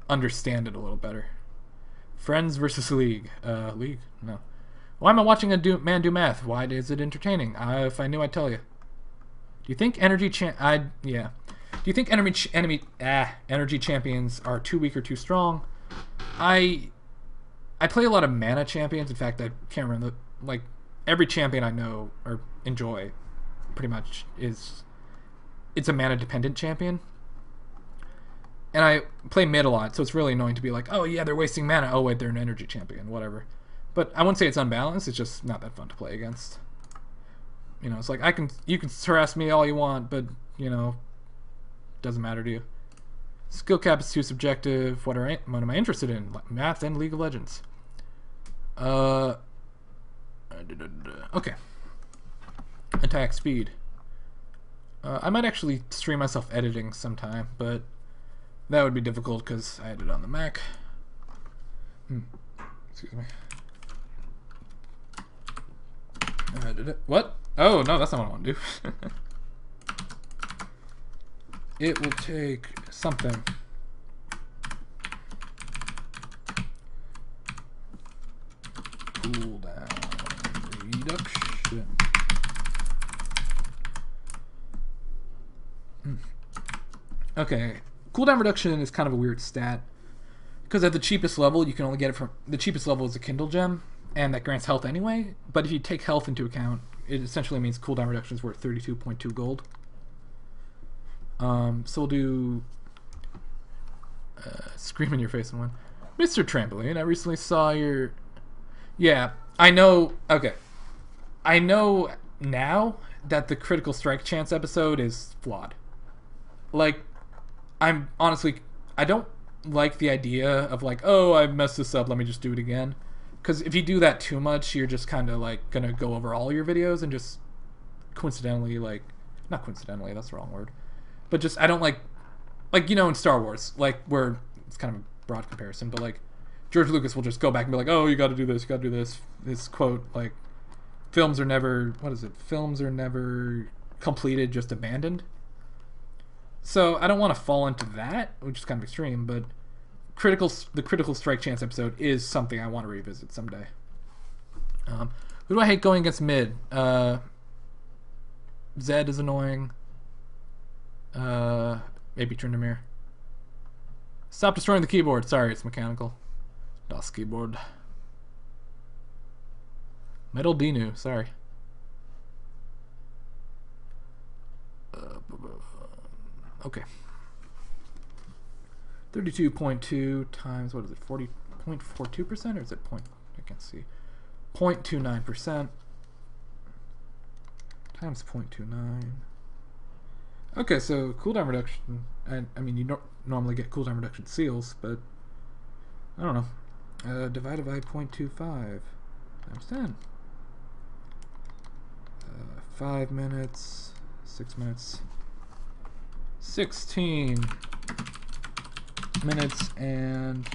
understand it a little better. Friends versus League. League? No. Why am I watching a man do math? Why is it entertaining? If I knew, I'd tell you. Do you think energy yeah. Do you think energy champions are too weak or too strong? I play a lot of mana champions. In fact, I can't remember like every champion I know or enjoy pretty much it's a mana dependent champion. And I play mid a lot, so it's really annoying to be like, oh yeah, they're wasting mana. Oh wait, they're an energy champion, whatever. But I wouldn't say it's unbalanced. It's just not that fun to play against. You know, it's like you can harass me all you want, but you know, doesn't matter to you. Skill cap is too subjective. What am I interested in? Math and League of Legends. Okay. Attack speed. I might actually stream myself editing sometime, but that would be difficult because I edit on the Mac. Excuse me. What? Oh, no, that's not what I want to do. It will take something. Cooldown reduction. Okay, cooldown reduction is kind of a weird stat because at the cheapest level you can only get it from the cheapest level is a Kindle gem, and that grants health anyway. But if you take health into account, it essentially means cooldown reduction is worth 32.2 gold. So we'll do scream in your face and win. Mr. Trampoline, I recently saw your... Yeah, I know... Okay. I know now that the Critical Strike Chance episode is flawed. Like, I'm honestly... I don't like the idea of like, oh, I messed this up, let me just do it again. Because if you do that too much, you're just kind of like going to go over all your videos and just coincidentally, like... Not coincidentally, that's the wrong word. But just, I don't like, you know, in Star Wars, like, where, it's kind of a broad comparison, but, like, George Lucas will just go back and be like, oh, you gotta do this, you gotta do this. This quote, like, films are never, what is it? Films are never completed, just abandoned. So, I don't want to fall into that, which is kind of extreme, but the Critical Strike Chance episode is something I want to revisit someday. Who do I hate going against mid? Zed is annoying. Maybe Tryndamere. Stop destroying the keyboard. Sorry, it's mechanical. Das keyboard. Metal Dinu. Sorry. Okay. 32.2 times, what is it, 40.42%, or is it point, I can't see, 0.29% times 0.29. Okay, so cooldown reduction, and I mean, you don't normally get cooldown reduction seals, but I don't know. Divided by 0.25 times 10. 5 minutes, 6 minutes, 16 minutes and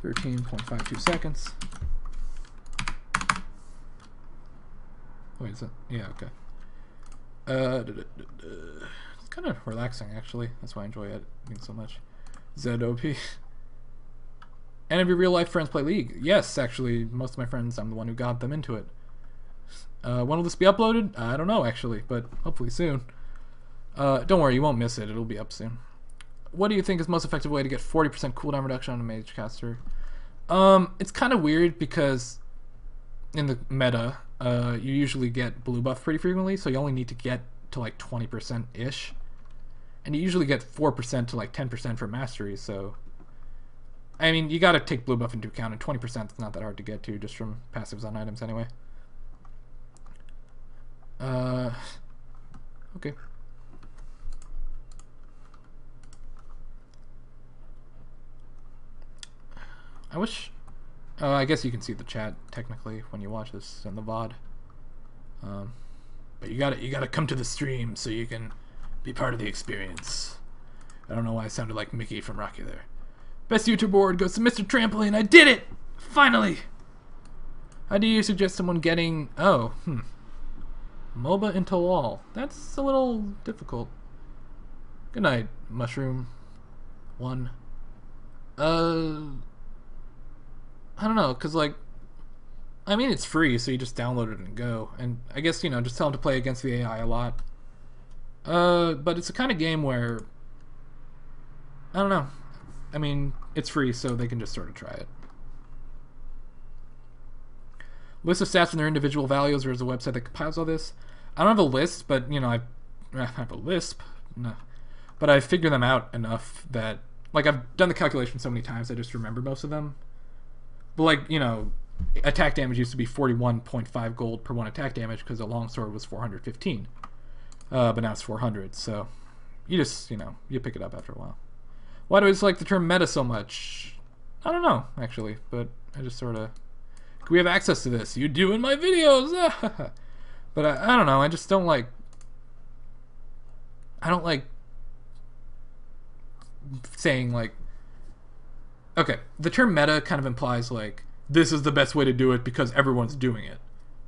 13.52 seconds. Wait, is that? Yeah, okay. It's kind of relaxing, actually. That's why I enjoy editing so much. ZOP. Any of your real life friends play League? Yes, actually, most of my friends, I'm the one who got them into it. When will this be uploaded? I don't know, actually, but hopefully soon. Don't worry, you won't miss it. It'll be up soon. What do you think is the most effective way to get 40% cooldown reduction on a mage caster? It's kind of weird because in the meta, you usually get blue buff pretty frequently, so you only need to get to like 20%-ish. And you usually get 4% to like 10% for mastery, so... I mean, you gotta take blue buff into account, and 20% is not that hard to get to, just from passives on items anyway. Okay. I wish... I guess you can see the chat, technically, when you watch this in the VOD. But you gotta come to the stream so you can be part of the experience. I don't know why I sounded like Mickey from Rocky there. Best YouTube award goes to Mr. Trampoline. I did it! Finally! How do you suggest someone getting... MOBA into LoL. That's a little difficult. Good night, Mushroom. 1. I don't know, because, like... I mean, it's free, so you just download it and go. And I guess, you know, just tell them to play against the AI a lot. But it's the kind of game where... I don't know. I mean, it's free, so they can just sort of try it. List of stats and their individual values, or is a website that compiles all this? I don't have a list, but, you know, I have a Lisp. No. But I figure them out enough that... Like, I've done the calculation so many times, I just remember most of them. But, like, you know, attack damage used to be 41.5 gold per 1 attack damage because a longsword was 415. But now it's 400, so... You just, you know, you pick it up after a while. Why do I dislike the term meta so much? I don't know, actually, but I just sort of... We have access to this. You do in my videos! But I don't know, I just don't like... I don't like saying, like... Okay, the term meta kind of implies, like, this is the best way to do it because everyone's doing it.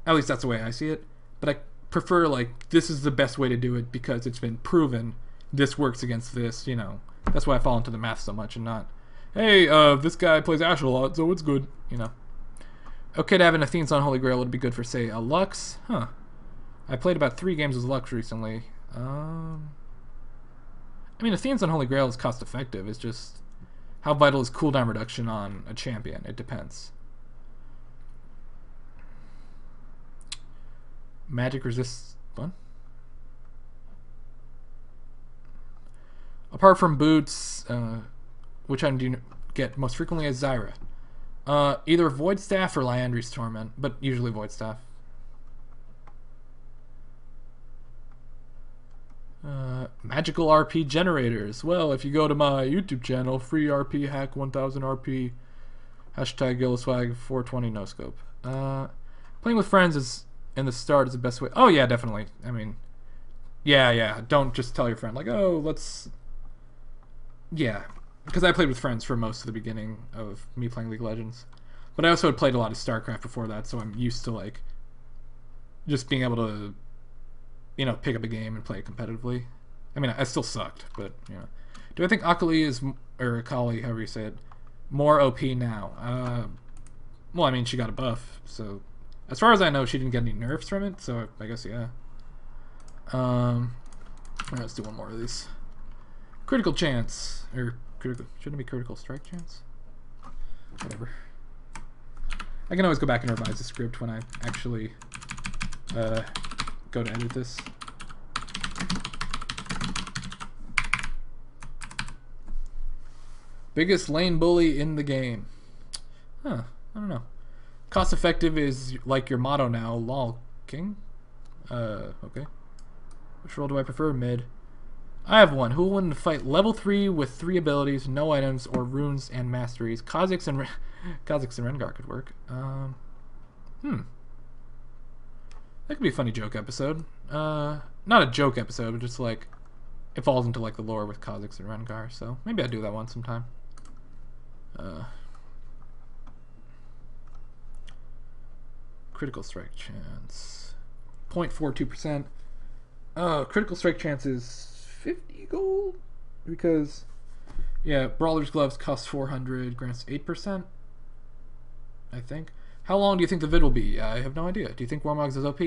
At least that's the way I see it. But I prefer, like, this is the best way to do it because it's been proven this works against this, you know. That's why I fall into the math so much and not, hey, this guy plays Ashe a lot, so it's good, you know. Okay to have an Athene's Unholy Grail would be good for, say, a Lux. Huh. I played about 3 games with Lux recently. I mean, Athene's Unholy Grail is cost effective. It's just, how vital is cooldown reduction on a champion? It depends. Magic resists... What? Apart from boots, which I do get most frequently as Zyra. Either Void Staff or Liandry's Torment, but usually Void Staff. Magical RP generators. Well, if you go to my YouTube channel, free RP hack 1000 RP, hashtag Gilliswag 420 no scope. Playing with friends is in the start is the best way. Oh yeah, definitely. I mean, yeah. Don't just tell your friend like, oh, let's. Yeah, because I played with friends for most of the beginning of me playing League of Legends, but I also had played a lot of StarCraft before that, so I'm used to like just being able to, you know, pick up a game and play it competitively. I mean, I still sucked, but you know. Do I think Akali is, or Akali, however you say it, more OP now? Well, I mean, she got a buff, so as far as I know, she didn't get any nerfs from it, so I guess yeah. Alright, let's do one more of these. Critical chance, or critical, shouldn't it be critical strike chance? Whatever. I can always go back and revise the script when I actually go to edit this. Biggest lane bully in the game. Huh, I don't know. Cost effective is like your motto now, lol king. Okay. Which role do I prefer? Mid. I have one. Who will win the fight? Level 3 with 3 abilities, no items, or runes and masteries. Kha'Zix and Rengar could work. That could be a funny joke episode. Not a joke episode, but just like it falls into like the lore with Kha'Zix and Rengar. So maybe I'd do that one sometime. Critical strike chance, 0.42%. Critical strike chance is 50 gold because yeah, Brawler's Gloves cost 400, grants 8%, I think. How long do you think the vid will be? I have no idea. Do you think Warmogs is OP?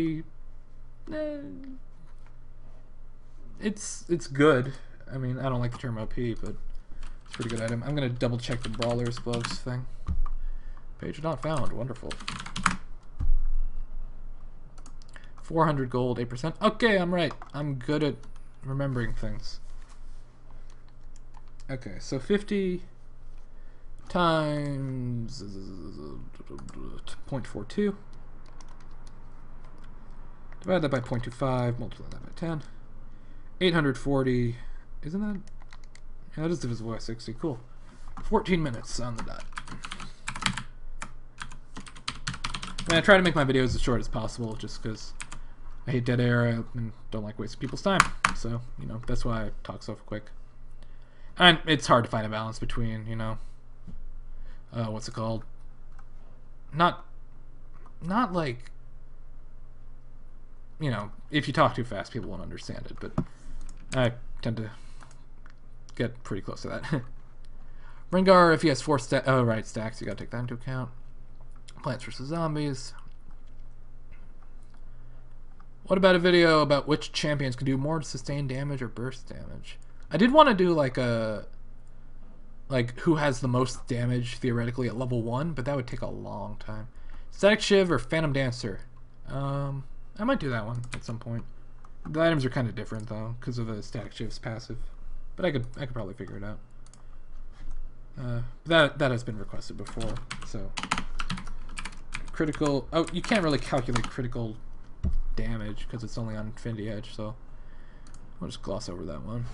It's good. I mean, I don't like the term OP, but it's a pretty good item. I'm gonna double check the Brawler's Gloves thing. Page not found. Wonderful. 400 gold, 8%. Okay, I'm right. I'm good at remembering things. Okay, so 50 times 0.42. Divide that by 0.25, multiply that by 10. 840, isn't that? Yeah, that is divisible by 60, cool. 14 minutes on the dot. I mean, I try to make my videos as short as possible just because I hate dead air and don't like wasting people's time. So, you know, that's why I talk so quick. And it's hard to find a balance between, you know, what's it called? Not like, you know, if you talk too fast, people won't understand it, but I tend to get pretty close to that. Rengar, if he has 4 stacks, oh right, stacks, you gotta take that into account. Plants vs. Zombies. What about a video about which champions can do more sustained damage or burst damage? I did want to do like a, like who has the most damage theoretically at level 1, but that would take a long time. Static Shiv or Phantom Dancer? I might do that one at some point. The items are kind of different though, because of the Static Shiv's passive. But I could probably figure it out. That has been requested before, so critical. Oh, you can't really calculate critical damage because it's only on Infinity Edge, so we'll just gloss over that one.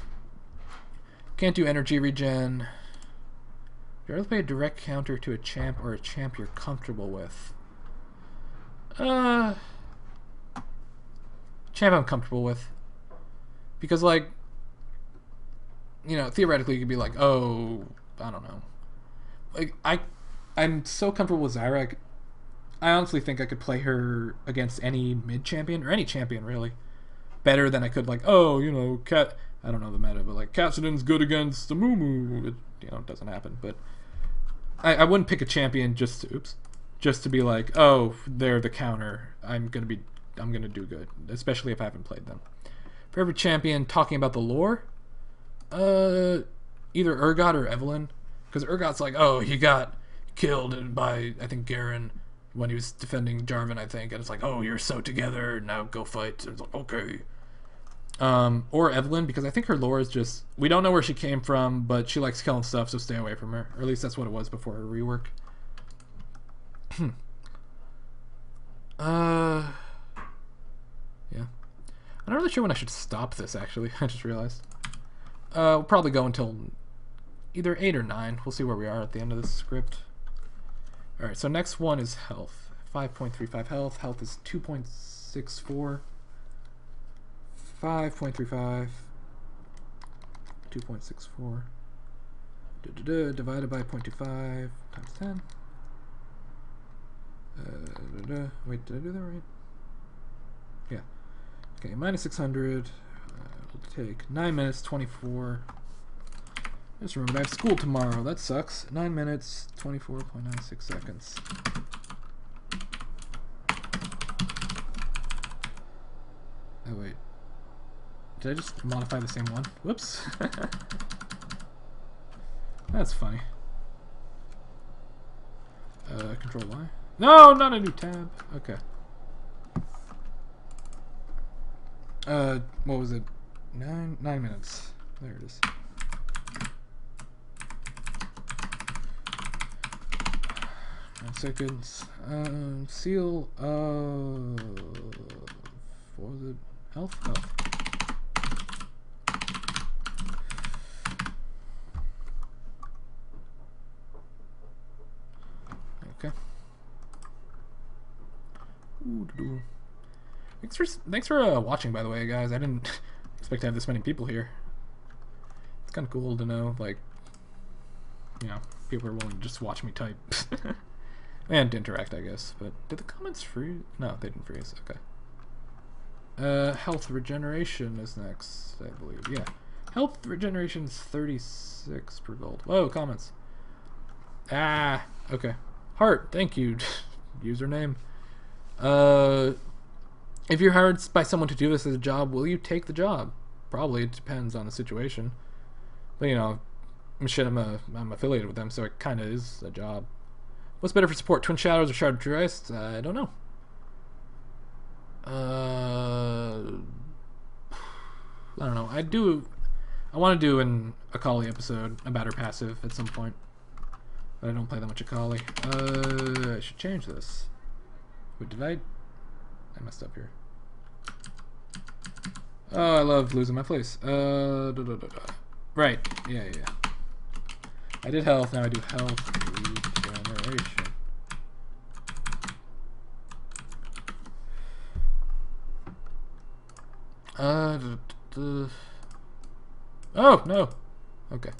Can't do energy regen. You ever play a direct counter to a champ or a champ you're comfortable with? Champ I'm comfortable with, because like, you know, theoretically you could be like, oh, I don't know, like I'm so comfortable with Zyra. I honestly think I could play her against any mid champion or any champion really better than I could like, oh, you know, I don't know the meta, but like Kassadin's good against the Mumu. It, you know, it doesn't happen. But I wouldn't pick a champion just to be like, oh, they're the counter. I'm gonna do good, especially if I haven't played them. For every champion talking about the lore, either Urgot or Evelyn, because Urgot's like, oh, he got killed by, I think, Garen when he was defending Jarvan, I think, and it's like, oh, you're so together, now go fight. And it's like, okay. Or Evelyn, because I think her lore is just, we don't know where she came from, but she likes killing stuff, so stay away from her. Or at least that's what it was before her rework. Yeah. I'm not really sure when I should stop this, actually. I just realized. We'll probably go until either 8 or 9. We'll see where we are at the end of this script. Alright, so next one is health. 5.35 health. Health is 2.64. 5.35. 2.64. Divided by 0.25 times 10. Wait, did I do that right? Yeah. Okay, minus 600. It'll take 9 minutes, 24. Just remembered I have school tomorrow. That sucks. 9 minutes, 24.96 seconds. Oh, wait. Did I just modify the same one? Whoops. That's funny. Control Y. No, not a new tab. Okay. What was it? 9 minutes. There it is. Seconds. Seal of, what was it? Health? Health. Okay. Thanks for watching, by the way, guys. I didn't expect to have this many people here. It's kind of cool to know, like, you know, people are willing to just watch me type. And interact, I guess. But did the comments freeze? No, they didn't freeze. Okay. Health regeneration is next, I believe. Yeah. Health regeneration is 36 per gold. Whoa, comments. Ah, okay. Heart, thank you. Username. If you're hired by someone to do this as a job, will you take the job? Probably. It depends on the situation. But, you know, I'm affiliated with them, so it kind of is a job. What's better for support, Twin Shadows or Shard of Christ? I don't know. I don't know. I want to do an Akali episode about her passive at some point. But I don't play that much Akali. I should change this. Wait, did I messed up here. Oh, I love losing my place. Right. Yeah. I did health, now I do health regeneration. Uh, oh, no. Okay.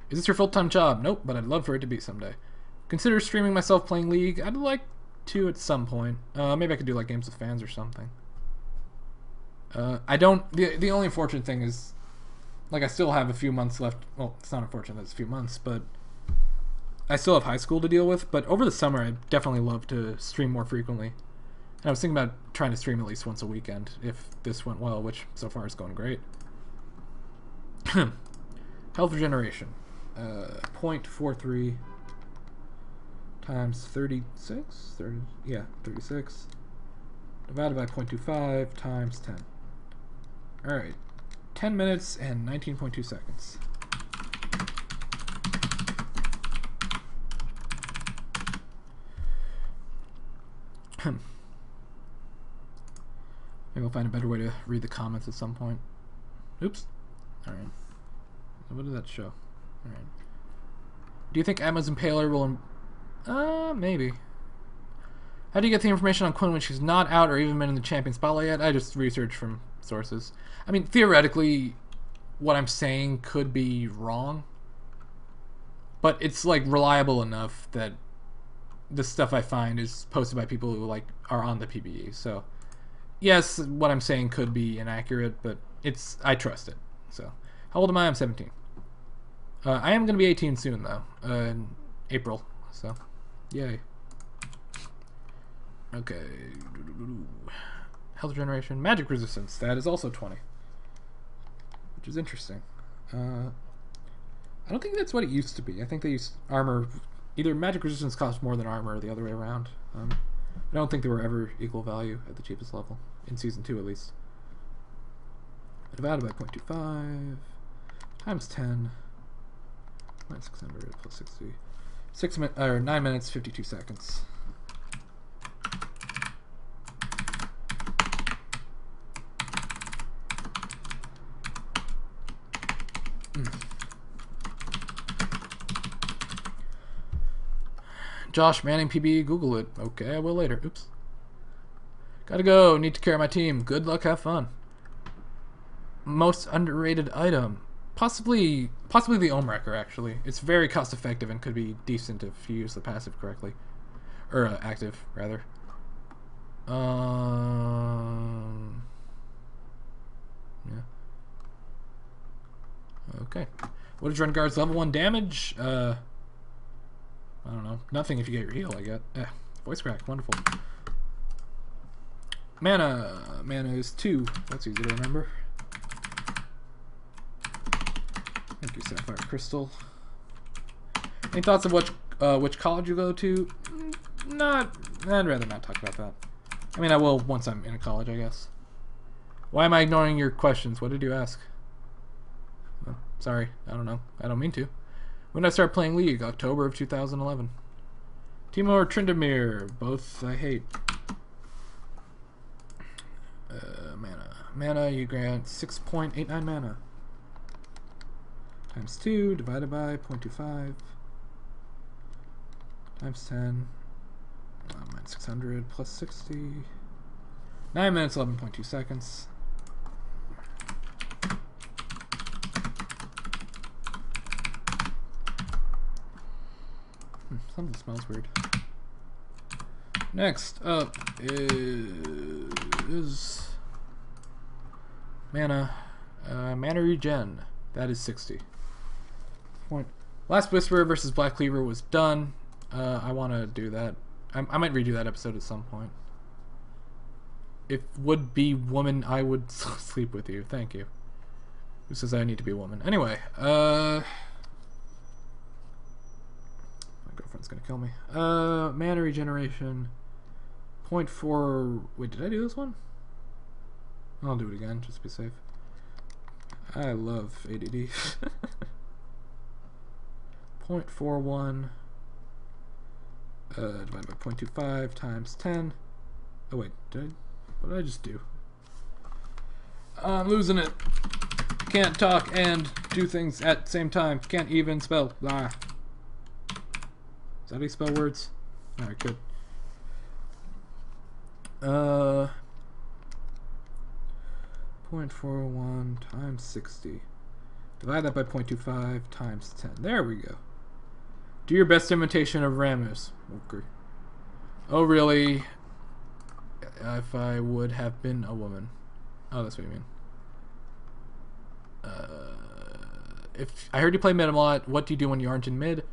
Is this your full-time job? Nope, but I'd love for it to be someday. Consider streaming myself playing League. I'd like to at some point. Maybe I could do like games with fans or something. I don't... The only unfortunate thing is... Like, I still have a few months left. Well, it's not unfortunate that it's a few months, but... I still have high school to deal with, but over the summer I'd definitely love to stream more frequently. And I was thinking about trying to stream at least once a weekend, if this went well, which so far is going great. Health regeneration. 0.43 times 36? 30, yeah, 36. Divided by 0.25 times 10. Alright. 10 minutes and 19.2 seconds. Maybe I'll find a better way to read the comments at some point. Oops. Alright. What did that show? Alright. Do you think Emma's Impaler will... maybe. How do you get the information on Quinn when she's not out or even been in the champion spotlight yet? I just research from sources. I mean, theoretically, what I'm saying could be wrong. But it's, like, reliable enough that the stuff I find is posted by people who, like, are on the PBE. So, yes, what I'm saying could be inaccurate, but I trust it. So, how old am I? I'm 17. I am going to be 18 soon, though. In April. So, yay. Okay. Health regeneration. Magic resistance. That is also 20. Which is interesting. I don't think that's what it used to be. I think they used armor... Either magic resistance cost more than armor or the other way around. I don't think they were ever equal value at the cheapest level. In Season 2, at least. Divided by 0.25 times 10 minus 600 plus 60. 9 minutes, 52 seconds. Josh Manning PB, Google it. Okay, I will later. Oops. Gotta go. Need to carry my team. Good luck, have fun. Most underrated item. Possibly the Ohm Wrecker, actually. It's very cost effective and could be decent if you use the passive correctly. Or active, rather. Yeah. Okay. What is Rengar's level 1 damage? I don't know. Nothing if you get your heal, I get. Voice crack. Wonderful. Mana. Mana is 2. That's easy to remember. Thank you, Sapphire Crystal. Any thoughts of which college you go to? Not. I'd rather not talk about that. I mean, I will once I'm in college, I guess. Why am I ignoring your questions? What did you ask? Oh, sorry. I don't know. I don't mean to. When did I start playing League? October of 2011. Timur Tryndamere. Both I hate. Mana. Mana, you grant 6.89 mana. Times 2, divided by 0.25. Times 10. Minus 600 plus 60. 9 minutes, 11.2 seconds. Something smells weird. Next up is mana. Mana regen. That is 60. Last Whisperer versus Black Cleaver was done. I want to do that. I might redo that episode at some point. If would be woman, I would sleep with you. Thank you. Who says I need to be a woman? Anyway, girlfriend's gonna kill me. Mana regeneration. 0.4. Wait, did I do this one? I'll do it again, just to be safe. I love ADD. 0.41 divided by 0.25 times 10. Oh wait, what did I just do? I'm losing it. Can't talk and do things at the same time. Can't even spell. Blah. Is that how you spell words? Alright, good. 0.41 times 60. Divide that by 0.25 times 10. There we go. Do your best imitation of Ramus. Okay. Oh, really? If I would have been a woman. Oh, that's what you mean. If I heard you play mid a lot, what do you do when you aren't in mid?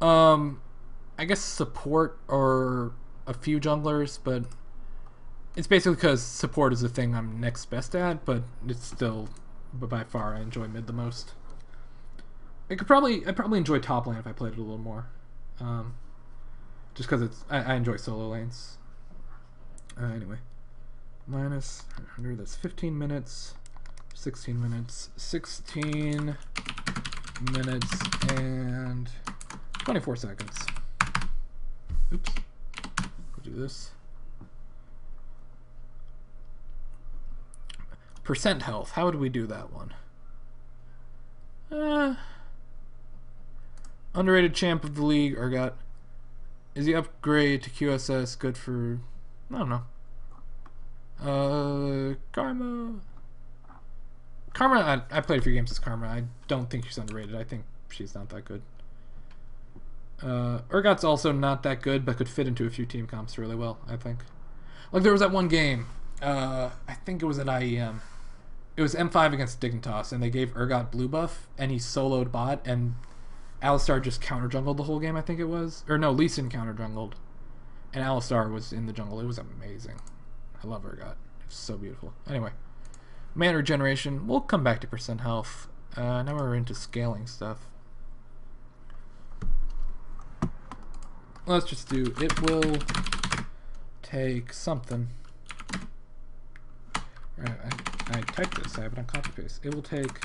I guess support or a few junglers, but it's basically because support is the thing I'm next best at, but it's still, but by far, I enjoy mid the most. I'd probably enjoy top lane if I played it a little more. Just because I enjoy solo lanes. Anyway. Minus 100, that's 15 minutes. 16 minutes. 16 minutes and 24 seconds. Oops. We'll do this. Percent health. How would we do that one? Underrated champ of the league, Urgot. Is the upgrade to QSS good for... I don't know. Karma. Karma, I played a few games as Karma. I don't think she's underrated. I think she's not that good. Urgot's also not that good, but could fit into a few team comps really well, I think. Like, there was that one game. I think it was at IEM. It was M5 against Dignitas, and they gave Urgot blue buff, and he soloed bot, and Alistar just counter jungled the whole game, I think it was. Or no, Lee Sin counter jungled. And Alistar was in the jungle. It was amazing. I love Urgot. It's so beautiful. Anyway. Mana regeneration. We'll come back to percent health. Now we're into scaling stuff. Let's just do, it will take something. I typed this, I have it on copy paste. It will take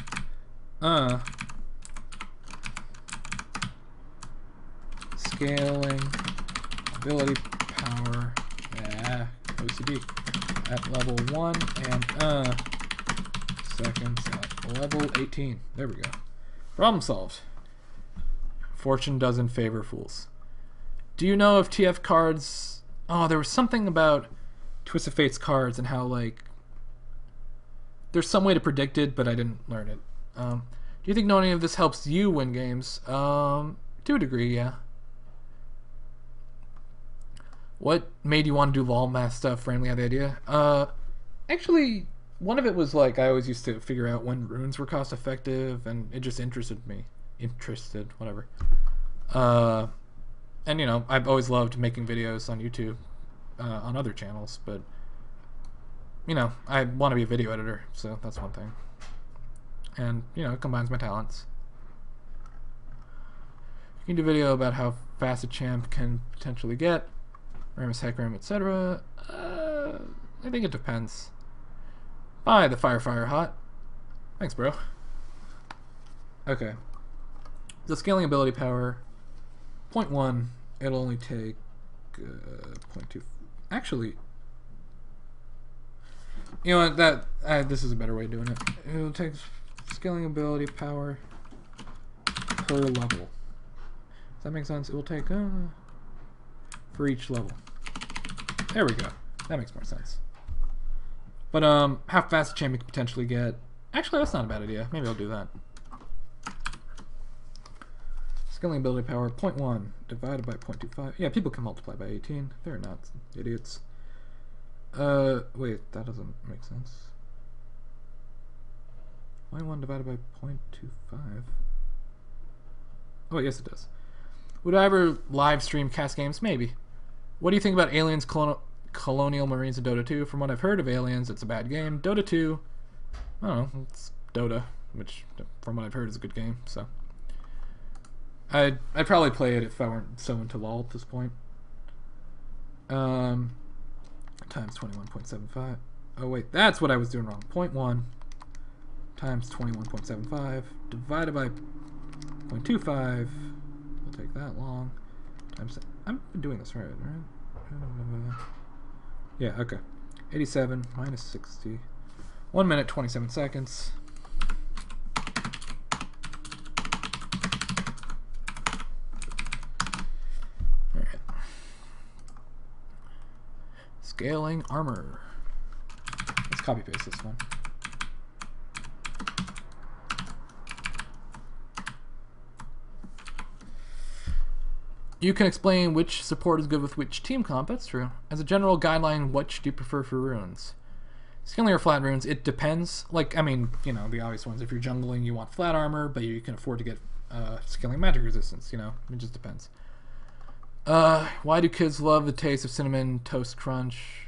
scaling ability power OCD at level 1 and seconds at level 18. There we go. Problem solved. Fortune doesn't favor fools. Do you know if TF cards... Oh, there was something about Twist of Fate's cards and how, like... There's some way to predict it, but I didn't learn it. Do you think knowing any of this helps you win games? To a degree, yeah. What made you want to do LoL math stuff? Randomly had the idea. Actually, one of it was like I always used to figure out when runes were cost effective, and it just interested me. Whatever. And you know, I've always loved making videos on YouTube, on other channels, but you know, I want to be a video editor, so that's one thing. And you know, it combines my talents. You can do a video about how fast a champ can potentially get. Ramus, Hecarim, etc. I think it depends. Bye, the Fire Hot. Thanks, bro. Okay. The scaling ability power, 0.1. It'll only take 0.2. Actually, you know what? This is a better way of doing it. It'll take scaling ability power per level. Does that make sense? It will take for each level. There we go. That makes more sense. But how fast a champion could potentially get. Actually, that's not a bad idea. Maybe I'll do that. Scaling ability power 0.1 divided by 0.25. Yeah, people can multiply by 18. They're not idiots. Wait, that doesn't make sense. 0.1 divided by 0.25. Oh, yes, it does. Would I ever live stream cast games? Maybe. What do you think about Aliens Colonial Marines in Dota 2? From what I've heard of Aliens, it's a bad game. Dota 2, I don't know, it's Dota, which from what I've heard is a good game, so. I'd probably play it if I weren't so into LoL at this point. Times 21.75. Oh wait, that's what I was doing wrong. 0.1 times 21.75 divided by 0.25. We'll take that long. Times. I'm doing this right? Yeah, okay. 87 minus 60. 1 minute, 27 seconds. Alright. Scaling armor. Let's copy paste this one. You can explain which support is good with which team comp. That's true. As a general guideline, which do you prefer for runes? Scaling or flat runes, it depends. Like, I mean, you know, the obvious ones. If you're jungling, you want flat armor, but you can afford to get scaling magic resistance, you know? It just depends. Why do kids love the taste of cinnamon toast crunch?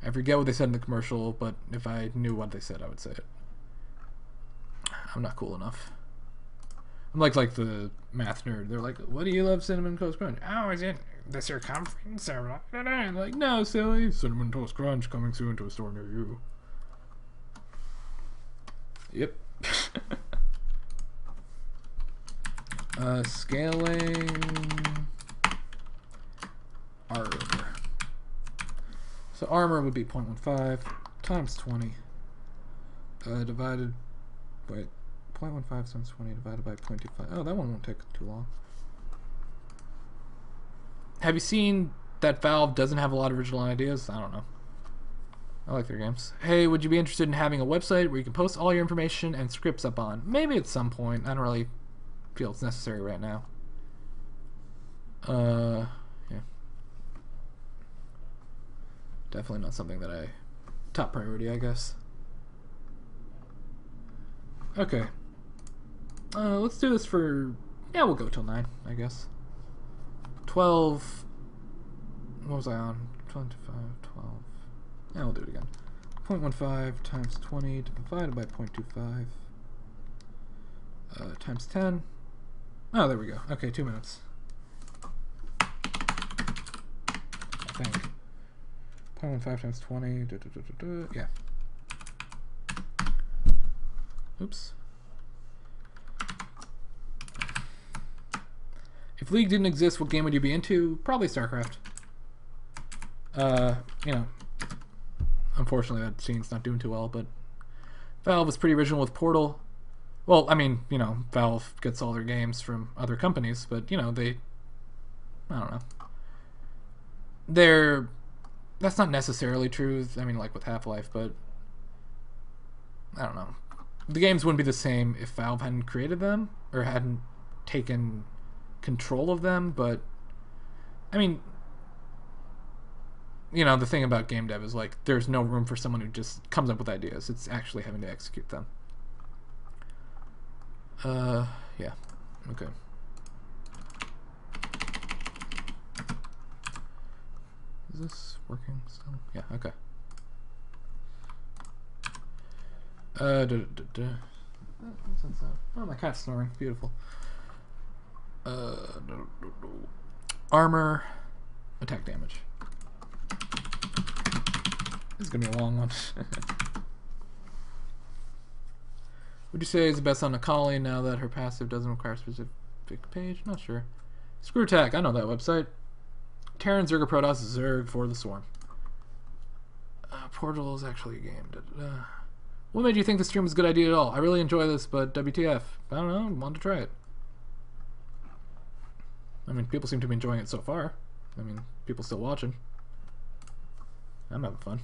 I forget what they said in the commercial, but if I knew what they said, I would say it. I'm not cool enough. I'm like the math nerd. They're like, what do you love cinnamon toast crunch? Oh, is it the circumference? Or I'm like, no, silly. Cinnamon toast crunch coming soon to a store near you. Yep. Scaling armor. So armor would be 0.15 times 20 divided by 0.15 times 20 divided by 0.25. Oh, that one won't take too long. Have you seen that Valve doesn't have a lot of original ideas? I don't know. I like their games. Hey, would you be interested in having a website where you can post all your information and scripts up on? Maybe at some point. I don't really feel it's necessary right now. Yeah. Definitely not something that I... top priority, I guess. Okay. Let's do this for... yeah, we'll go till 9, I guess. 12... what was I on? 25, 12... yeah, we'll do it again. 0.15 times 20 divided by 0.25 times 10. Oh, there we go. Okay, 2 minutes. I think. 0.15 times 20. Yeah. Oops. If League didn't exist, what game would you be into? Probably StarCraft. You know, unfortunately that scene's not doing too well, but Valve was pretty original with Portal. Well, I mean, you know, Valve gets all their games from other companies, but, you know, they... I don't know. That's not necessarily true, I mean, like with Half-Life, but... I don't know. The games wouldn't be the same if Valve hadn't created them, or hadn't taken control of them, but... I mean... you know, the thing about game dev is, like, there's no room for someone who just comes up with ideas. It's actually having to execute them. Yeah. Okay. Is this working still? Yeah, okay. What's that? Oh, my cat's snoring. Beautiful. Armor, attack damage. This is gonna be a long one. Would you say is the best on Akali now that her passive doesn't require a specific page? Not sure. Screw Attack, I know that website. Terran Zerga Protoss Zerg for the Swarm. Portal is actually a game. What made you think the stream was a good idea at all? I really enjoy this, but WTF? I don't know, I wanted to try it. I mean, people seem to be enjoying it so far. I mean, people still watching. I'm having fun.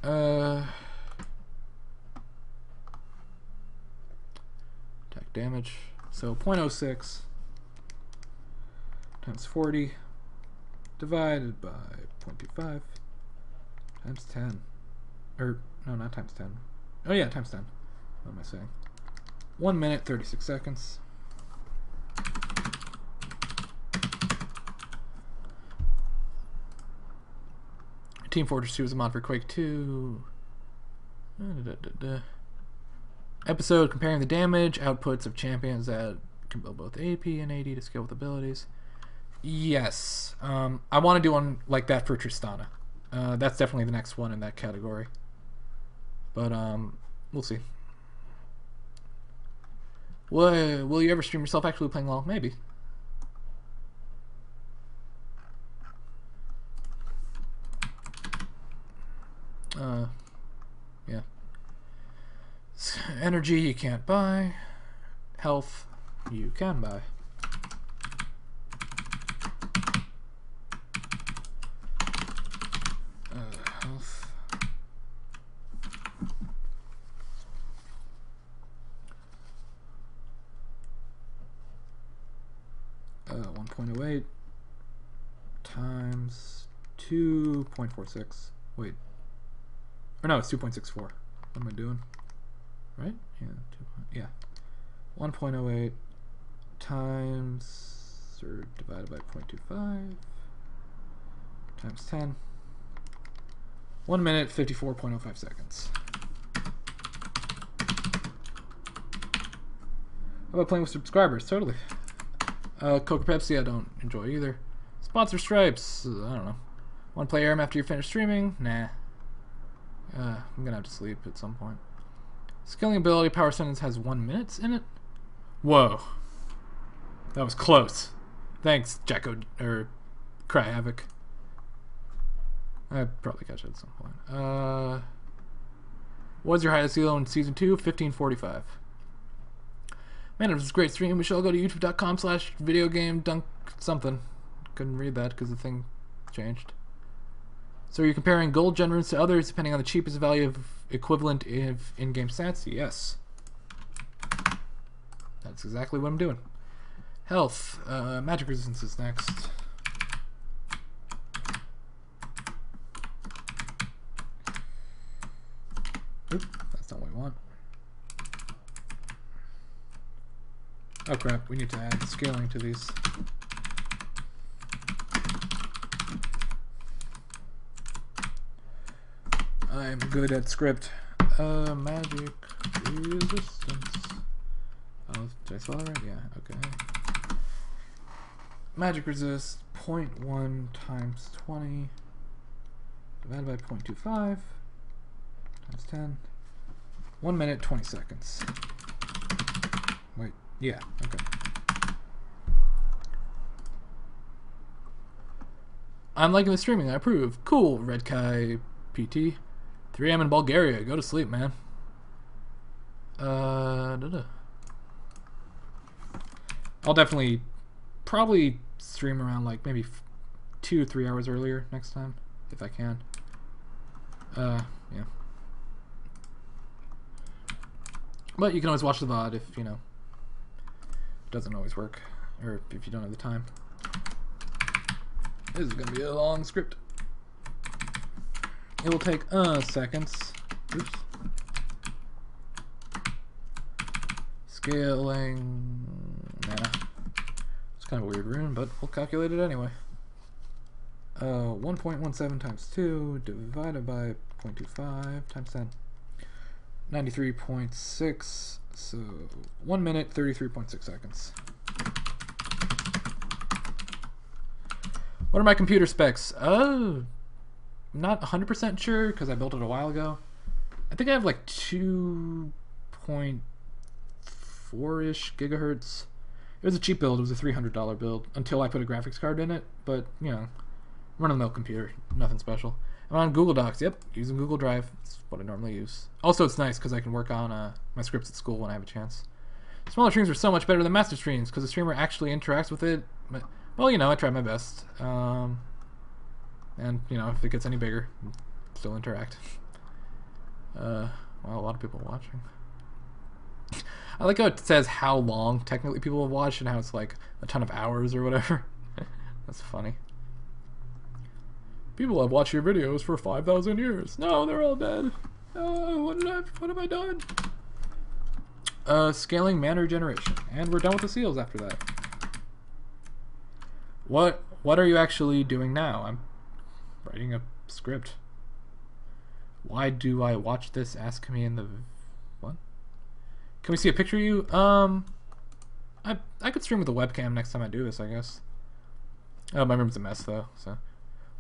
Attack damage. So 0.06 times 40 divided by 0.25 times 10. Or, no, not times 10. Oh yeah, times 10. What am I saying? 1 minute, 36 seconds. Team Fortress 2 is a mod for Quake 2. Episode comparing the damage outputs of champions that can build both AP and AD to scale with abilities. Yes. I want to do one like that for Tristana. That's definitely the next one in that category. But we'll see. Will you ever stream yourself actually playing LoL? Maybe. Yeah. Energy you can't buy. Health you can buy. Health. 1.08 times 2.46. Wait. Or no, it's 2.64. What am I doing? Right? Yeah. Yeah. 1.08 times, or divided by 0.25 times 10. 1 minute, 54.05 seconds. How about playing with subscribers? Totally. Coke or Pepsi, I don't enjoy either. Sponsor Stripes, I don't know. Want to play ARM after you're finished streaming? Nah. I'm gonna have to sleep at some point. Scaling ability power sentence has 1 minute in it? Whoa. That was close. Thanks, Jacko, or Cry Havoc. I'd probably catch it at some point. What's your highest elo in Season 2? 1545. Man, it was a great stream. We shall go to youtube.com/videogamedunk something. Couldn't read that because the thing changed. So you're comparing gold gen runes to others depending on the cheapest value of equivalent of in-game stats? Yes. That's exactly what I'm doing. Health. Magic resistance is next. Oop, that's not what we want. Oh crap, we need to add scaling to these. I'm good at script. Magic resistance. Oh, did I spell that right? Yeah, okay. Magic resist 0.1 times 20 divided by 0.25 times 10. 1 minute, 20 seconds. Wait, yeah, okay. I'm liking the streaming, I approve. Cool, Red Kai PT. 3 AM in Bulgaria. Go to sleep, man. I'll definitely probably stream around like maybe 2-3 hours earlier next time if I can. Yeah. But you can always watch the VOD if, you know, it doesn't always work, or if you don't have the time. This is gonna be a long script. It will take seconds. Oops. Scaling. Nah. It's kind of a weird rune, but we'll calculate it anyway. 1.17 times 2 divided by 0.25 times 10. 93.6. So 1 minute, 33.6 seconds. What are my computer specs? I'm not 100% sure because I built it a while ago. I think I have like 2.4-ish gigahertz. It was a cheap build. It was a $300 build until I put a graphics card in it. But, you know, run-of-the-mill computer. Nothing special. I'm on Google Docs. Yep, using Google Drive. That's what I normally use. Also, it's nice because I can work on my scripts at school when I have a chance. Smaller streams are so much better than master streams because the streamer actually interacts with it. But, well, you know, I tried my best. And, you know, if it gets any bigger, still interact. Well, a lot of people are watching. I like how it says how long technically people have watched and how it's like a ton of hours or whatever. That's funny. People have watched your videos for 5,000 years. No, they're all dead. Oh, what have I done? Scaling mana regeneration. And we're done with the seals after that. What are you actually doing now? I'm writing a script. Why do I watch this? Ask me in the... What? Can we see a picture of you? I could stream with a webcam next time I do this, I guess. Oh, my room's a mess, though, so...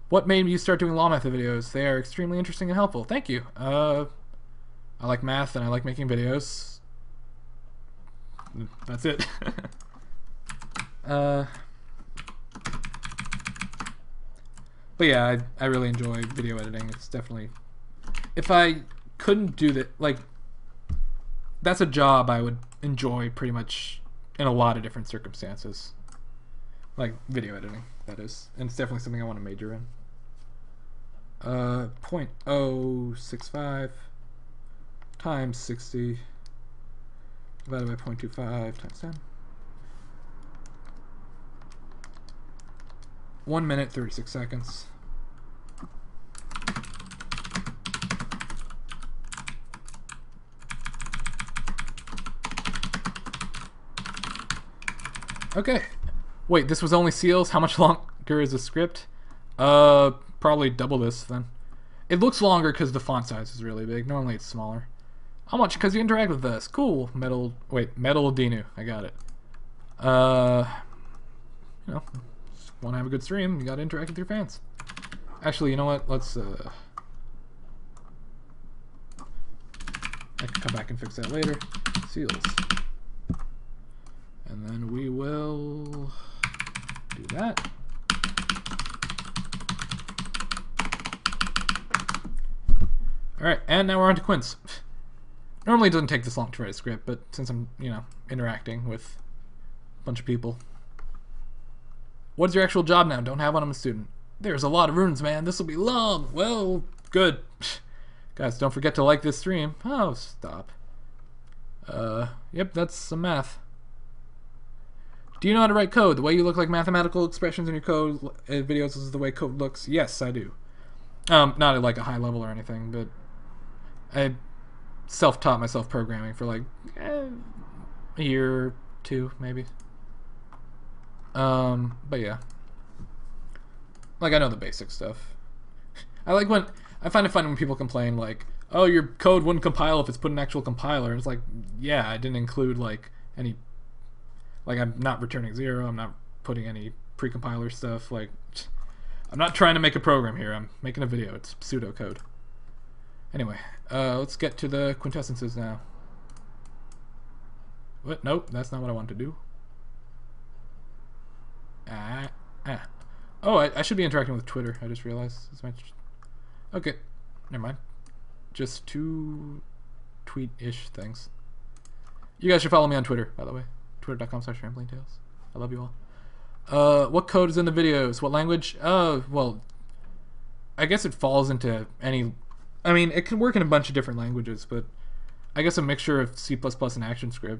What made you start doing law method videos? They are extremely interesting and helpful. Thank you. I like math and I like making videos. That's it. But yeah, I really enjoy video editing. It's definitely... If I couldn't do that, like... That's a job I would enjoy pretty much in a lot of different circumstances. Like video editing, that is. And it's definitely something I want to major in. 0.065 times 60 divided by 0.25 times 10. 1 minute, 36 seconds. Okay. Wait, this was only seals? How much longer is the script? Probably double this then. It looks longer because the font size is really big. Normally it's smaller. How much? Because you interact with us. Cool. Metal Dinu. I got it. You know, want to have a good stream, you got to interact with your fans. Actually, you know what? Let's, I can come back and fix that later. Seals. And then we will do that. Alright, and now we're on to Quince. Normally it doesn't take this long to write a script, but since I'm, you know, interacting with a bunch of people. What's your actual job now? Don't have one, I'm a student. There's a lot of runes, man. This will be long. Well, good. Guys, don't forget to like this stream. Oh, stop. Yep, that's some math. Do you know how to write code? The way you look like mathematical expressions in your code videos is the way code looks? Yes, I do. Not at like a high level or anything, but I self-taught myself programming for like a year or two, maybe. But yeah. Like, I know the basic stuff. I find it funny when people complain, like, oh, your code wouldn't compile if it's put in an actual compiler. And it's like, yeah, I didn't include, like, any... Like, I'm not returning 0, I'm not putting any pre-compiler stuff, like... I'm not trying to make a program here, I'm making a video, it's pseudocode. Anyway, let's get to the quintessences now. What? Nope, that's not what I wanted to do. Oh, I should be interacting with Twitter, I just realized. Okay, never mind. Just 2 tweet-ish things. You guys should follow me on Twitter, by the way. Twitter.com/TrampolineTales. I love you all. What code is in the videos? What language? Well, I guess it falls into any... I mean, it can work in a bunch of different languages, but I guess a mixture of C++ and ActionScript.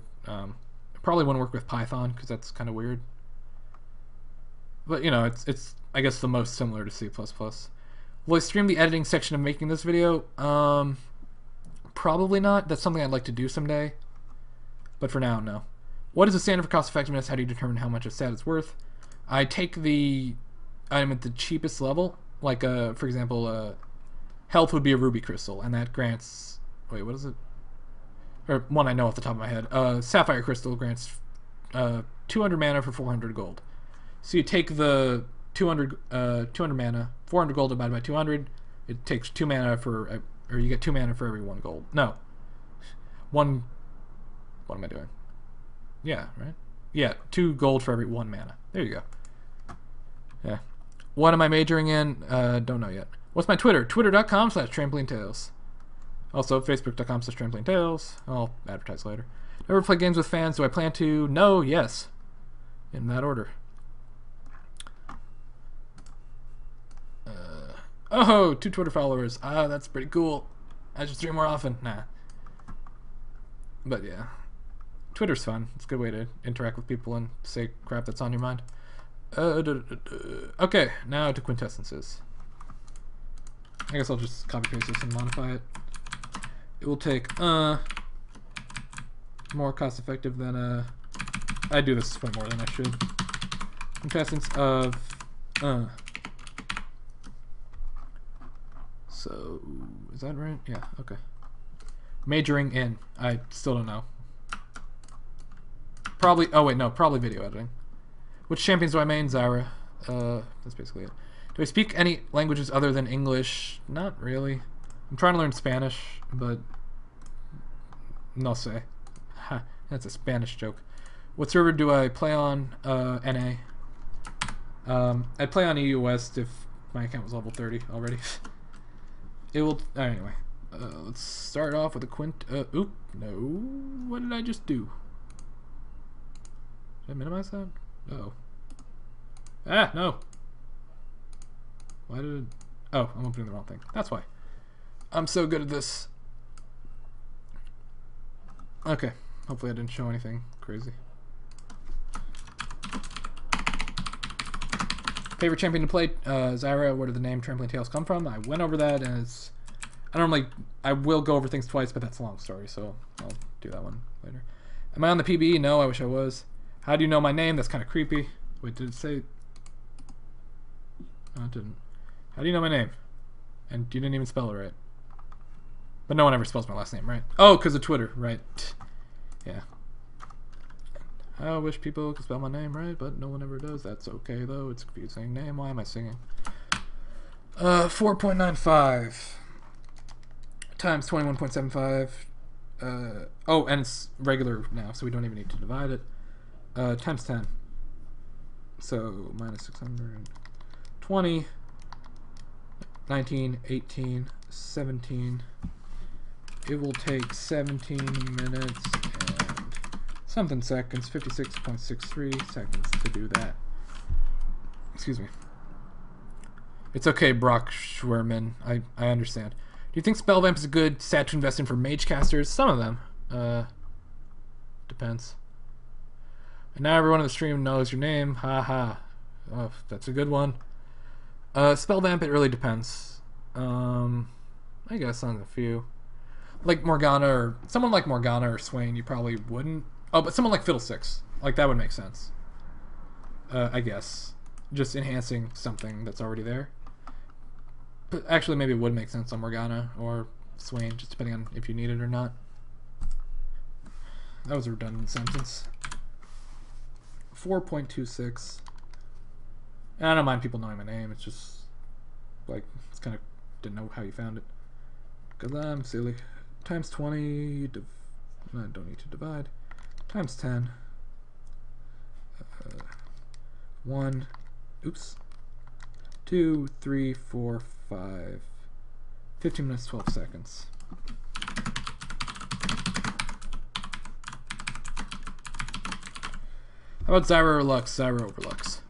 Probably wouldn't work with Python, because that's kind of weird. But, you know, it's I guess the most similar to C++. Will I stream the editing section of making this video? Probably not. That's something I'd like to do someday. But for now, no. What is the standard for cost effectiveness? How do you determine how much a stat is worth? I take the item at the cheapest level. Like, for example, health would be a ruby crystal, and that grants... Wait, what is it? Or one I know off the top of my head. Sapphire crystal grants 200 mana for 400 gold. So you take the 200 mana, 400 gold divided by 200. It takes 2 mana for... Or you get 2 mana for every 1 gold. No. What am I doing? Yeah, right? Yeah, 2 gold for every 1 mana. There you go. Yeah. What am I majoring in? Don't know yet. What's my Twitter? Twitter.com/TrampolineTales. Also, Facebook.com/TrampolineTales. I'll advertise later. Ever play games with fans? Do I plan to? No, yes. In that order. Oh, 2 Twitter followers. Ah, that's pretty cool. I should stream more often. Nah. But yeah. Twitter's fun. It's a good way to interact with people and say crap that's on your mind. Okay, now to quintessences. I guess I'll just copy paste this and modify it. It will take more cost effective than I do this way more than I should. Quintessence of So is that right? Yeah, okay. Majoring in. I still don't know. Probably, oh wait, no, probably video editing. Which champions do I main? Zyra. That's basically it. Do I speak any languages other than English? Not really. I'm trying to learn Spanish, but no sé. Ha, that's a Spanish joke. What server do I play on? NA. I'd play on EU West if my account was level 30 already. It will, anyway. Let's start off with a oop, no. What did I just do? Did I minimize that? Uh-oh. Ah, no. Why did it... Oh, I'm opening the wrong thing. That's why. I'm so good at this. Okay. Hopefully I didn't show anything crazy. Favorite champion to play? Zyra. Where did the name TrampolineTales come from? I went over that, and it's... I will go over things twice, but that's a long story, so I'll do that one later. Am I on the PBE? No, I wish I was. How do you know my name? That's kind of creepy. Wait, did it say... No, it didn't. How do you know my name? And you didn't even spell it right. But no one ever spells my last name right. Oh, because of Twitter, right. Yeah. I wish people could spell my name right, but no one ever does. That's okay, though. It's a confusing name. Why am I singing? 4.95 times 21.75. Oh, and it's regular now, so we don't even need to divide it. Times 10. So, minus 600. 20. 19, 18, 17. It will take 17 minutes and something seconds, 56.63 seconds to do that. Excuse me. It's okay, Brock Schwerman. I understand. Do you think Spellvamp is a good stat to invest in for mage casters? Some of them. Depends. And now everyone in the stream knows your name. Ha ha. Oh, that's a good one. Spellvamp, it really depends. I guess on a few. Like Morgana, or someone like Morgana or Swain, you probably wouldn't. Oh, but someone like Fiddlesticks, like that would make sense. I guess. Just enhancing something that's already there. But actually, maybe it would make sense on Morgana or Swain, just depending on if you need it or not. That was a redundant sentence. 4.26. And I don't mind people knowing my name. It's just like it's kind of didn't know how you found it. Cause I'm silly. Times 20. I don't need to divide. Times 10. 1. Oops. 2, 3, 4, 5. 15 minutes, 12 seconds. How about Zyra or Lux? Zyra over Lux.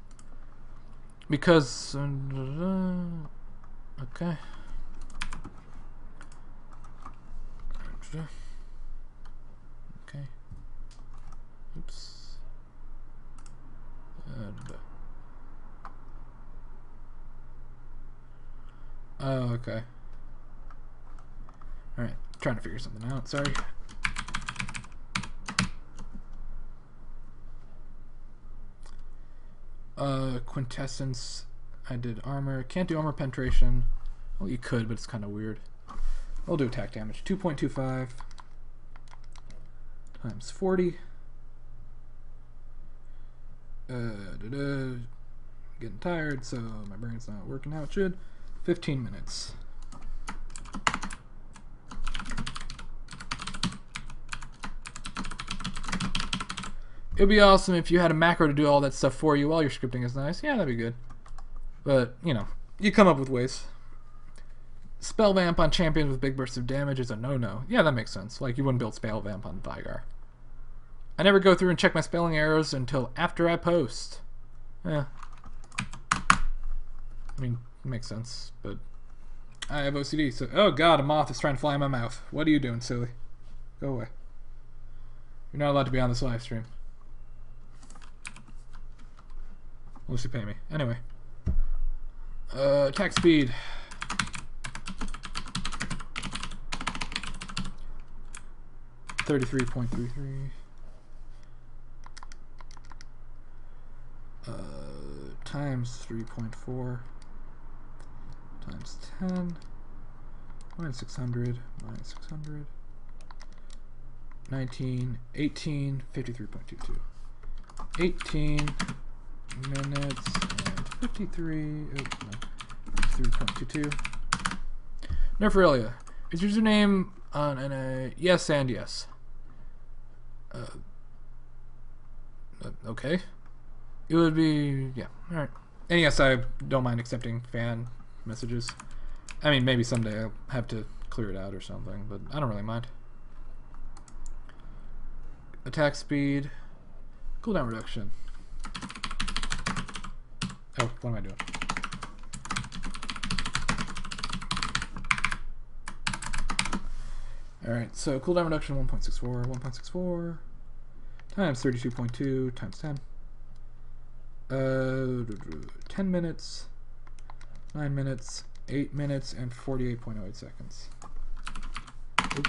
Because... okay. Okay. Oops. Oh, okay. Alright, trying to figure something out, sorry. Quintessence. I did armor. Can't do armor penetration. Well, you could, but it's kind of weird. I'll do attack damage. 2.25 times 40. Getting tired, so my brain's not working how it should. 15 minutes. It would be awesome if you had a macro to do all that stuff for you while your scripting is nice. Yeah, that'd be good. But, you know, you come up with ways. Spell Vamp on champions with big bursts of damage is a no-no. Yeah, that makes sense. Like, you wouldn't build Spell Vamp on Vigar. I never go through and check my spelling errors until after I post. Yeah. I mean, it makes sense, but I have OCD, so... Oh god, a moth is trying to fly in my mouth. What are you doing, silly? Go away. You're not allowed to be on this live stream. Unless you pay me. Anyway. Attack speed. $33.33. Times 3.4 times 10 minus 600 minus 600 19 18 53.22 18 minutes and 53 oops, no, 53.22. Nerfarelia. Is your username on NA? Yes and yes. Okay. It would be, yeah, alright. And yes, I don't mind accepting fan messages. I mean, maybe someday I'll have to clear it out or something, but I don't really mind. Attack speed. Cooldown reduction. Oh, what am I doing? Alright, so cooldown reduction 1.64, 1.64 times 32.2 times 10. 10 minutes, 9 minutes, 8 minutes, and 48.08 seconds. Oop.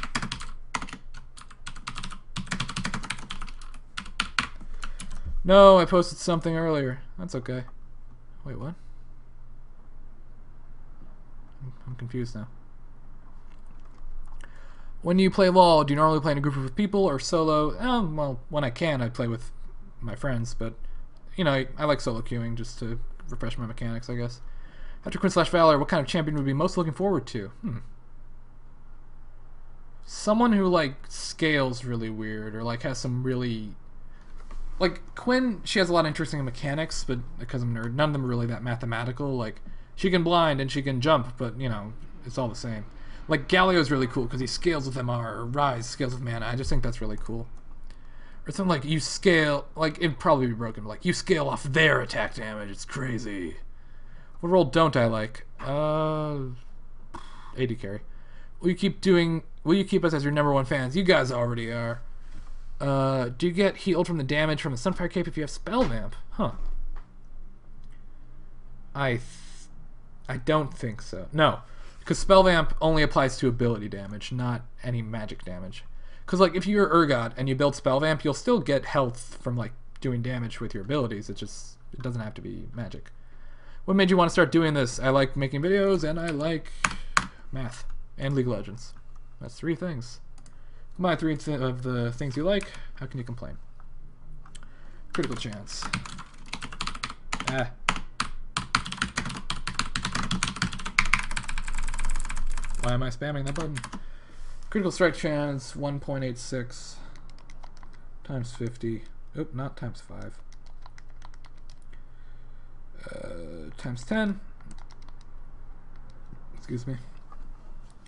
No, I posted something earlier. That's okay. Wait, what? I'm confused now. When you play LoL, do you normally play in a group of people or solo? Well, when I can, I play with my friends, but, you know, I like solo queuing just to refresh my mechanics, I guess. After Quinn/Valor, what kind of champion would you be most looking forward to? Someone who, like, scales really weird, or, like, has some really... Like, Quinn, she has a lot of interesting mechanics, but because I'm a nerd, none of them are really that mathematical. Like, she can blind and she can jump, but, you know, it's all the same. Like, Galio's really cool because he scales with MR, or Rise scales with mana. I just think that's really cool. Or something like, you scale... Like, it'd probably be broken, but, like, you scale off their attack damage. It's crazy. What role don't I like? AD carry. Will you keep us as your #1 fans? You guys already are. Do you get healed from the damage from the Sunfire Cape if you have Spell Vamp? Huh. I don't think so. No. Because Spell Vamp only applies to ability damage, not any magic damage. Because, like, if you're Urgot and you build Spell Vamp, you'll still get health from, like, doing damage with your abilities. It doesn't have to be magic. What made you want to start doing this? I like making videos, and I like math. And League of Legends. That's 3 things. Combine 3 of the things you like. How can you complain? Critical chance. Why am I spamming that button? Critical strike chance 1.86 times 50. Oop, not times 5. Times 10. Excuse me.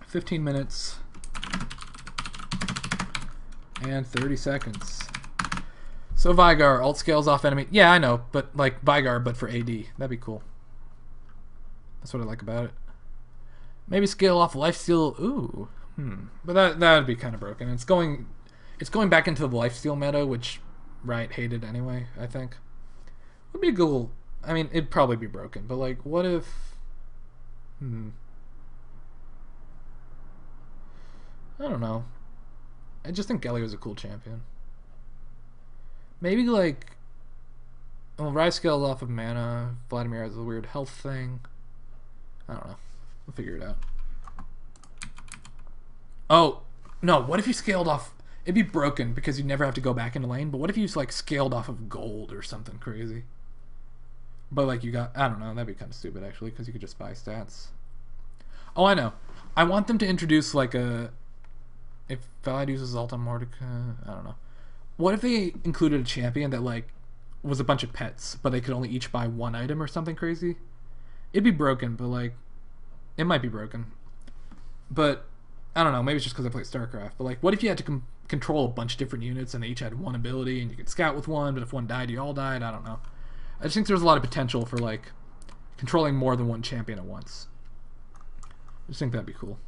15 minutes. And 30 seconds. So Vigar, alt scales off enemy. Yeah, I know, but like Vigar, but for AD. That'd be cool. That's what I like about it. Maybe scale off lifesteal. Ooh. But that would be kind of broken. It's going back into the lifesteal meta, which Riot hated anyway, I think. Would be a cool. I mean, it'd probably be broken, but like, what if... I don't know. I just think Galio's a cool champion. Maybe like... Well, Rise scales off of mana. Vladimir has a weird health thing. I don't know. We'll figure it out. Oh, no. What if you scaled off... It'd be broken because you'd never have to go back into lane, but what if you like scaled off of gold or something crazy? But like you got... I don't know. That'd be kind of stupid actually because you could just buy stats. Oh, I know. I want them to introduce like a... If Valide uses ult on Mordecai... I don't know. What if they included a champion that like was a bunch of pets, but they could only each buy 1 item or something crazy? It'd be broken, but like... It might be broken. But... I don't know, maybe it's just because I play StarCraft, but like, what if you had to control a bunch of different units and they each had 1 ability and you could scout with 1, but if 1 died, you all died? I don't know. I just think there's a lot of potential for like controlling more than 1 champion at once. I just think that'd be cool.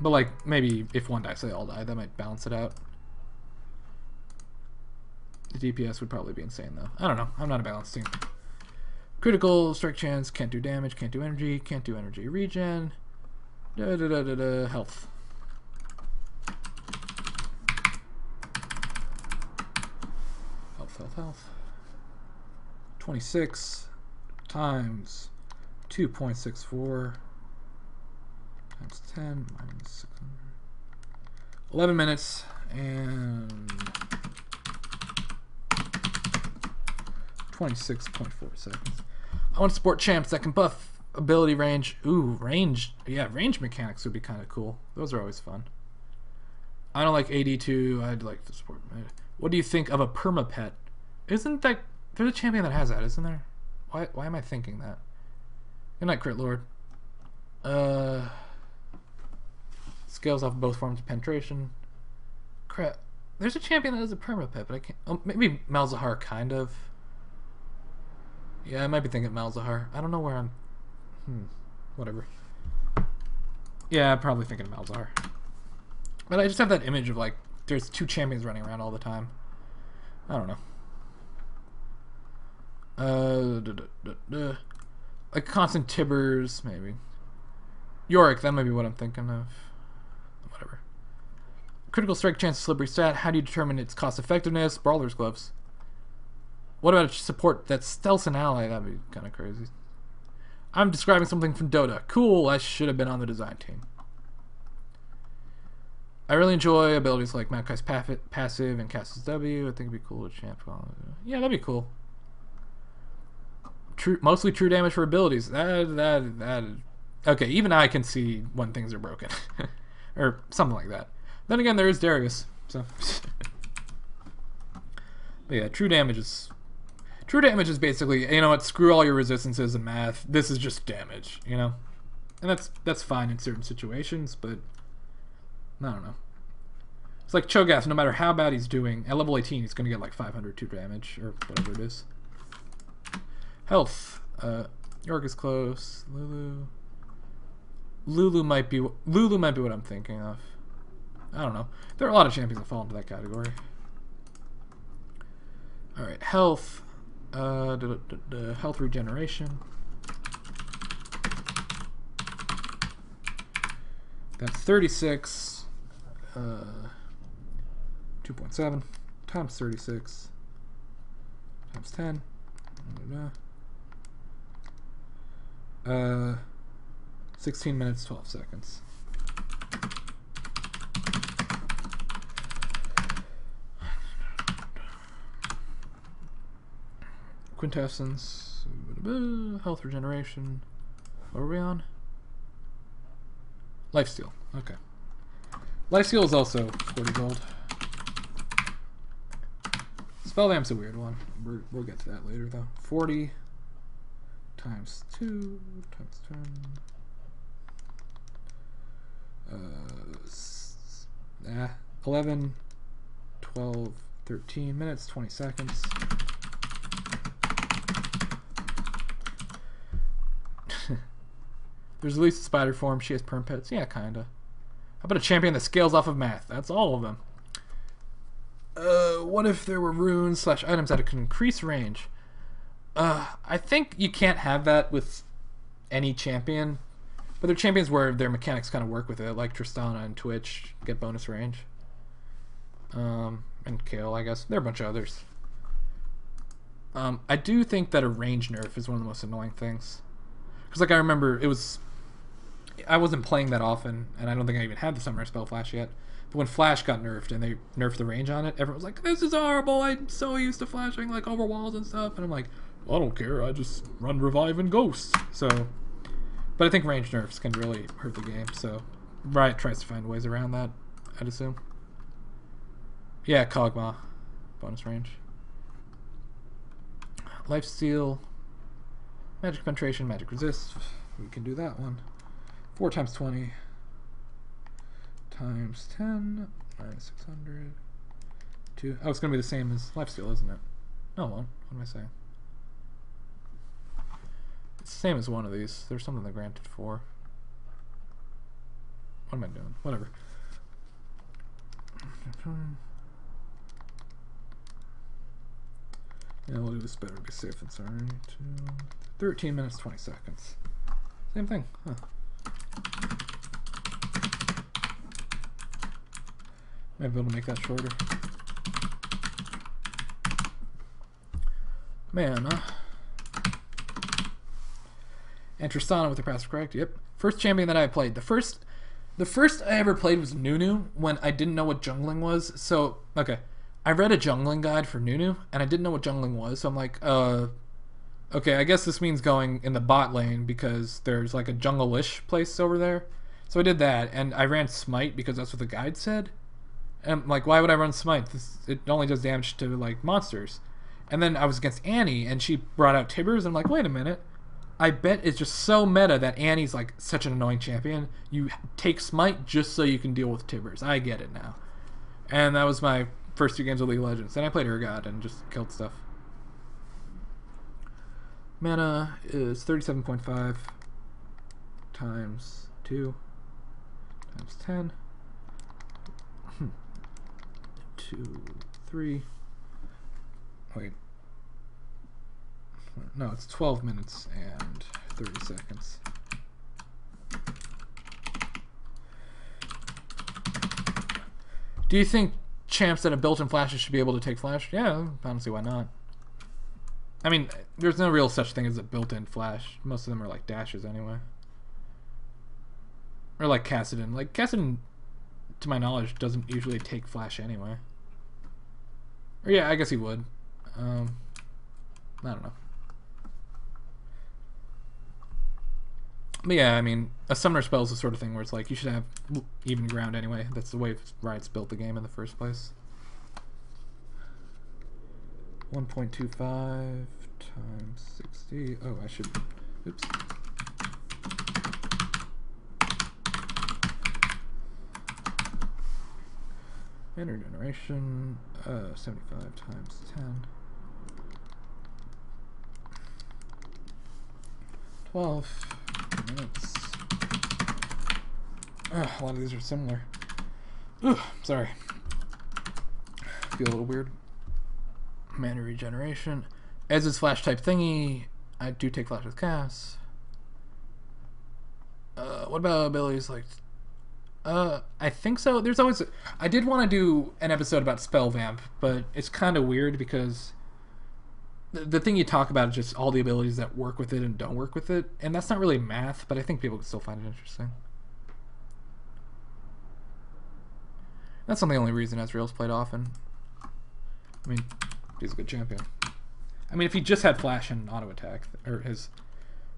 But like, maybe if 1 dies, they all die. That might balance it out. The DPS would probably be insane though. I don't know. I'm not a balanced team. Critical, strike chance, can't do damage, can't do energy regen. Health. Health. 26 times 2.64 times 10 minus 600. 11 minutes and 26.4 seconds. I want to support champs that can buff ability range. Ooh, range. Yeah, range mechanics would be kind of cool. Those are always fun. I don't like AD2. I'd like to support. What do you think of a perma pet? Isn't that... There's a champion that has that, isn't there? Why am I thinking that? Good night, Crit Lord. Scales off both forms of penetration. Crap. There's a champion that has a perma pet, but I can't... Oh, maybe Malzahar, kind of. Yeah, I might be thinking Malzahar. I don't know where I'm... Whatever. Yeah, I'm probably thinking of Malzahar. But I just have that image of like there's 2 champions running around all the time. I don't know. Like constant Tibbers, maybe. Yorick, that might be what I'm thinking of. Whatever. Critical strike chance, slippery stat. How do you determine its cost effectiveness? Brawler's gloves. What about support that stealths an ally? That'd be kind of crazy. I'm describing something from Dota. Cool, I should have been on the design team. I really enjoy abilities like Maokai's passive and Cass's W. I think it'd be cool to champ. Yeah, that'd be cool. Mostly true damage for abilities. Okay, even I can see when things are broken. Or something like that. Then again, there is Darius. So. But yeah, true damage is basically, you know what, screw all your resistances and math. This is just damage, you know? And that's fine in certain situations, but I don't know. It's like Cho'Gath, no matter how bad he's doing, at level 18 he's gonna get like 500 true damage, or whatever it is. Health. York is close. Lulu might be what I'm thinking of. I don't know. There are a lot of champions that fall into that category. Alright, health. Health regeneration. That's 36. 2.7 times 36 times 10. 16 minutes, 12 seconds. Quintessence, health regeneration. What are we on? Lifesteal. Okay. Lifesteal is also 40 gold. Spelldamp's a weird one. We'll get to that later though. 40 times 2 times 10. 11, 12, 13 minutes, 20 seconds. There's at least a spider form. She has perm pets. Yeah, kinda. How about a champion that scales off of math? That's all of them. What if there were runes / items that could increase range? I think you can't have that with any champion. But there are champions where their mechanics kind of work with it, like Tristana and Twitch get bonus range. And Kale, I guess. There are a bunch of others. I do think that a range nerf is one of the most annoying things. Because, like, I remember I wasn't playing that often, and I don't think I even had the Summoner Spell Flash yet. But when Flash got nerfed and they nerfed the range on it, everyone was like, this is horrible, I'm so used to flashing like over walls and stuff. And I'm like, well, I don't care, I just run Revive and Ghost. So, but I think range nerfs can really hurt the game, so Riot tries to find ways around that, I'd assume. Yeah, Kog'Maw. Bonus range. Lifesteal. Magic Penetration, Magic Resist. We can do that one. 4 times 20 times 10 minus 600. 2. Oh, it's going to be the same as Lifesteal, isn't it? No, it won't. What am I saying? It's the same as one of these. There's something they're granted for. What am I doing? Whatever. Yeah, we'll do this better to be safe than sorry. 13 minutes, 20 seconds. Same thing, huh? Might be able to make that shorter. Man, and Tristana with the passive correct. Yep. First champion that I played. The first I ever played was Nunu when I didn't know what jungling was. So, okay. I read a jungling guide for Nunu and I didn't know what jungling was. So I'm like, okay, I guess this means going in the bot lane because there's like a jungle-ish place over there. So I did that and I ran Smite because that's what the guide said. And I'm like, why would I run Smite? It only does damage to like monsters. And then I was against Annie and she brought out Tibbers and I'm like, wait a minute. I bet it's just so meta that Annie's like such an annoying champion. You take Smite just so you can deal with Tibbers. I get it now. And that was my first 2 games of League of Legends. Then I played Urgot and just killed stuff. Mana is 37.5 times 2 times 10. 2, 3. Wait. No, it's 12 minutes and 30 seconds. Do you think champs that have built-in flashes should be able to take flash? Yeah, honestly, why not? I mean, there's no real such thing as a built-in flash. Most of them are like dashes anyway. Or like Kassadin. Like, Kassadin, to my knowledge, doesn't usually take flash anyway. Or yeah, I guess he would. I don't know. But yeah, I mean, a summoner spell is the sort of thing where it's like, you should have even ground anyway. That's the way Riot's built the game in the first place. 1.25 times 60. Oh, I should... Oops. Enter generation. 75 times 10. 12 minutes. A lot of these are similar. Ugh, sorry. Feel a little weird. Mana regeneration. As is flash type thingy, I do take flash with cast. What about abilities like... I think so. There's always... I did want to do an episode about spell vamp, but it's kind of weird because the thing you talk about is just all the abilities that work with it and don't work with it, and that's not really math, but I think people can still find it interesting. That's not the only reason Ezreal's played often. I mean, he's a good champion. I mean, if he just had flash and auto attack, or his,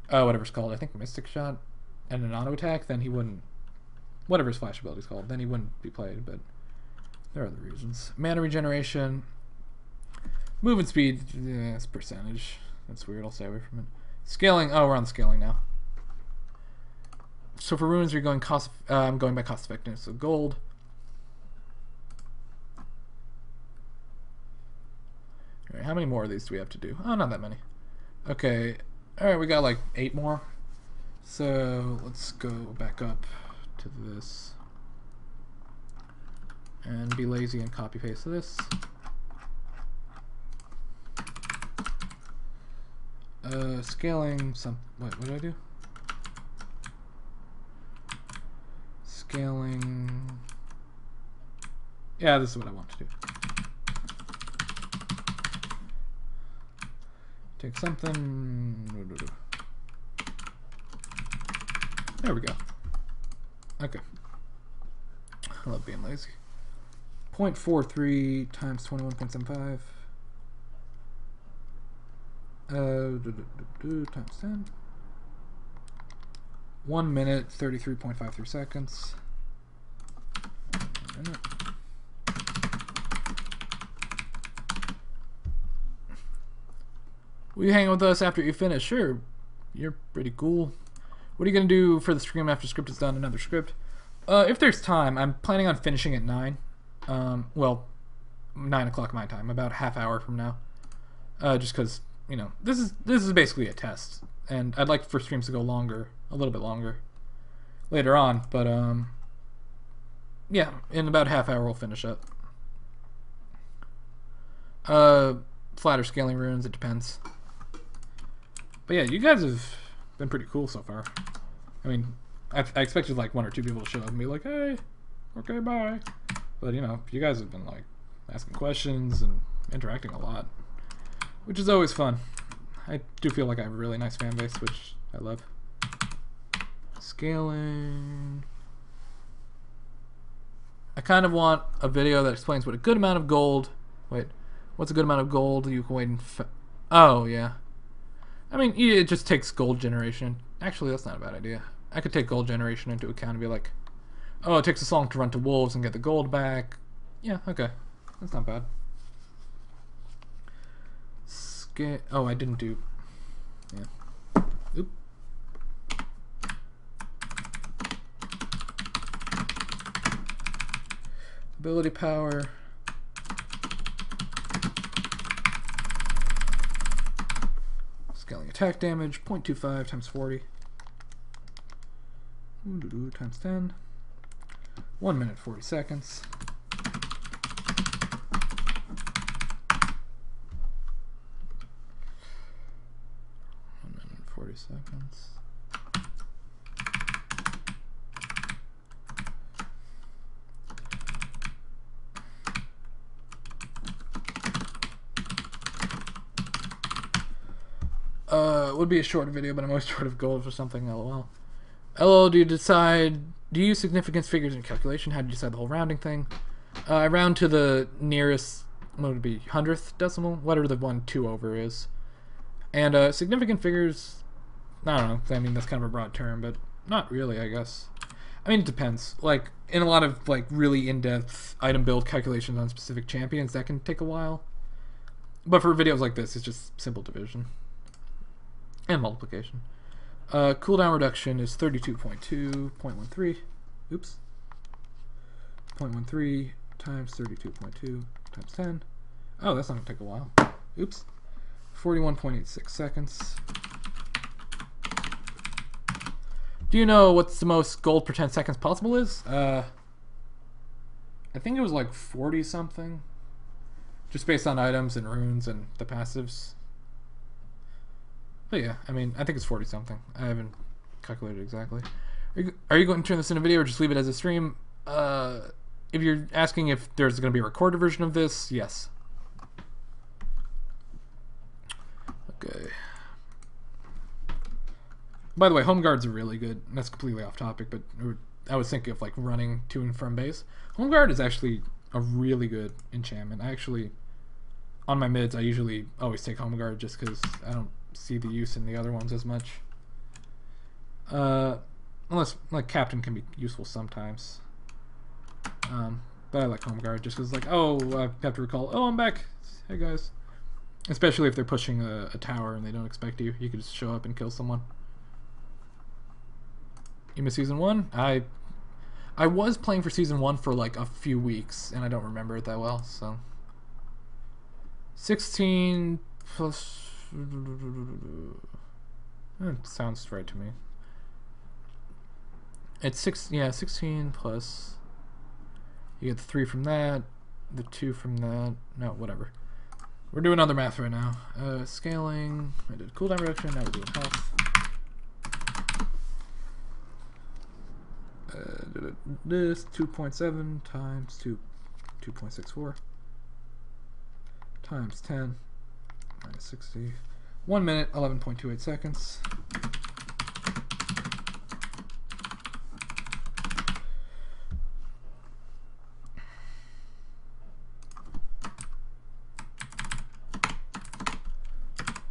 whatever it's called, I think Mystic Shot, and an auto attack, then he wouldn't, whatever his flash ability is called, then he wouldn't be played, but there are other reasons. Mana regeneration, movement speed, yeah, it's percentage. That's weird, I'll stay away from it. Scaling, oh, we're on scaling now. So for runes, you're going cost, I'm going by cost effectiveness, so gold. Alright, how many more of these do we have to do? Oh, not that many. Okay, alright, we got like 8 more. So let's go back up to this and be lazy and copy paste this. Scaling some, what did I do? Scaling, yeah, this is what I want to do. Take something. There we go. Okay. I love being lazy. 0.43 times 21.75. Times 10. 1 minute, 33.53 seconds. 1 minute. Will you hang with us after you finish? Sure. You're pretty cool. What are you going to do for the stream after script is done? Another script? If there's time, I'm planning on finishing at 9. Well, 9 o'clock my time, about half hour from now. Just because, you know, this is basically a test. And I'd like for streams to go longer, a little bit longer later on. But, yeah, in about half hour we'll finish up. Flatter scaling runes, it depends. But yeah, you guys have been pretty cool so far. I mean, I expected like 1 or 2 people to show up and be like, hey, okay, bye. But you know, you guys have been like asking questions and interacting a lot, which is always fun. I do feel like I have a really nice fan base, which I love. Scaling. I kind of want a video that explains what a good amount of gold... Wait, what's a good amount of gold you can wait in... Oh, yeah. I mean, it just takes gold generation. Actually, that's not a bad idea. I could take gold generation into account and be like, oh, it takes this long to run to wolves and get the gold back. Yeah, okay. That's not bad. Oh, I didn't do... Yeah. Oop. Ability power... Scaling attack damage, 0.25 times 40. Times 10. 1 minute, 40 seconds. seconds. It would be a short video, but I'm always short of gold for something, lol. LOL, do you use significance figures in calculation? How do you decide the whole rounding thing? I round to the nearest, what would it be, 100th decimal? Whatever the 2 over is. And significant figures, I don't know, I mean, that's kind of a broad term, but not really, I guess. I mean, it depends. Like, in a lot of, like, really in-depth item build calculations on specific champions, that can take a while. But for videos like this, it's just simple division. And multiplication. Cooldown reduction is 32.2, 0.13. Oops. 0.13 times 32.2 times 10. Oh, that's not going to take a while. Oops. 41.86 seconds. Do you know what's the most gold per 10 seconds possible is? I think it was like 40 something. Just based on items and runes and the passives. But yeah, I mean, I think it's 40 something. I haven't calculated exactly. Are you going to turn this into a video or just leave it as a stream? If you're asking if there's going to be a recorded version of this, yes. Okay. By the way, home guards are really good. That's completely off topic, but I was thinking of like running to and from base. Home guard is actually a really good enchantment. I actually, on my mids, I usually always take home guard just because I don't see the use in the other ones as much. Unless like captain can be useful sometimes. But I like home guard just because like, oh, I have to recall, oh, I'm back. Hey guys. Especially if they're pushing a tower and they don't expect you. You can just show up and kill someone. You missed season 1? I was playing for season 1 for like a few weeks and I don't remember it that well, so 16 plus it sounds right to me. It's 16 plus you get the 3 from that, the 2 from that. No, whatever. We're doing other math right now. Scaling. I did cooldown reduction. Now we're doing health. This 2.7 times 2.64 times 10 minus 60. 1 minute, 11.28 seconds.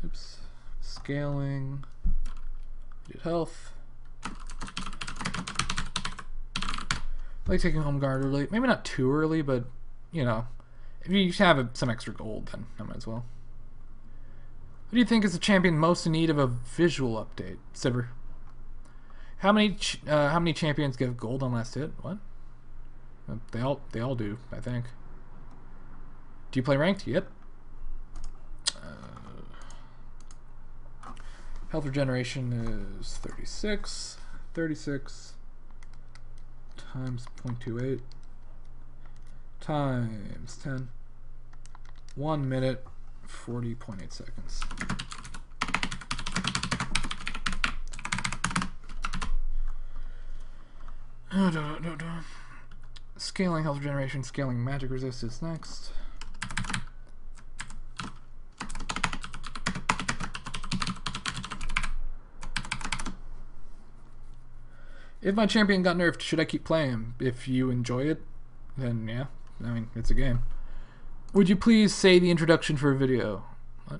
Oops. Scaling. Did health. I like taking home guard early. Maybe not too early, but, you know, if you have some extra gold, then I might as well. What do you think is the champion most in need of a visual update? Sivir. How many champions give gold on last hit? What? They all do, I think. Do you play ranked? Yep. Health regeneration is 36. 36 times 0.28 times 10. 1 minute, 40.8 seconds. Scaling health regeneration, scaling magic resistance next. If my champion got nerfed, should I keep playing him? If you enjoy it, then yeah. I mean, it's a game. Would you please say the introduction for a video? What?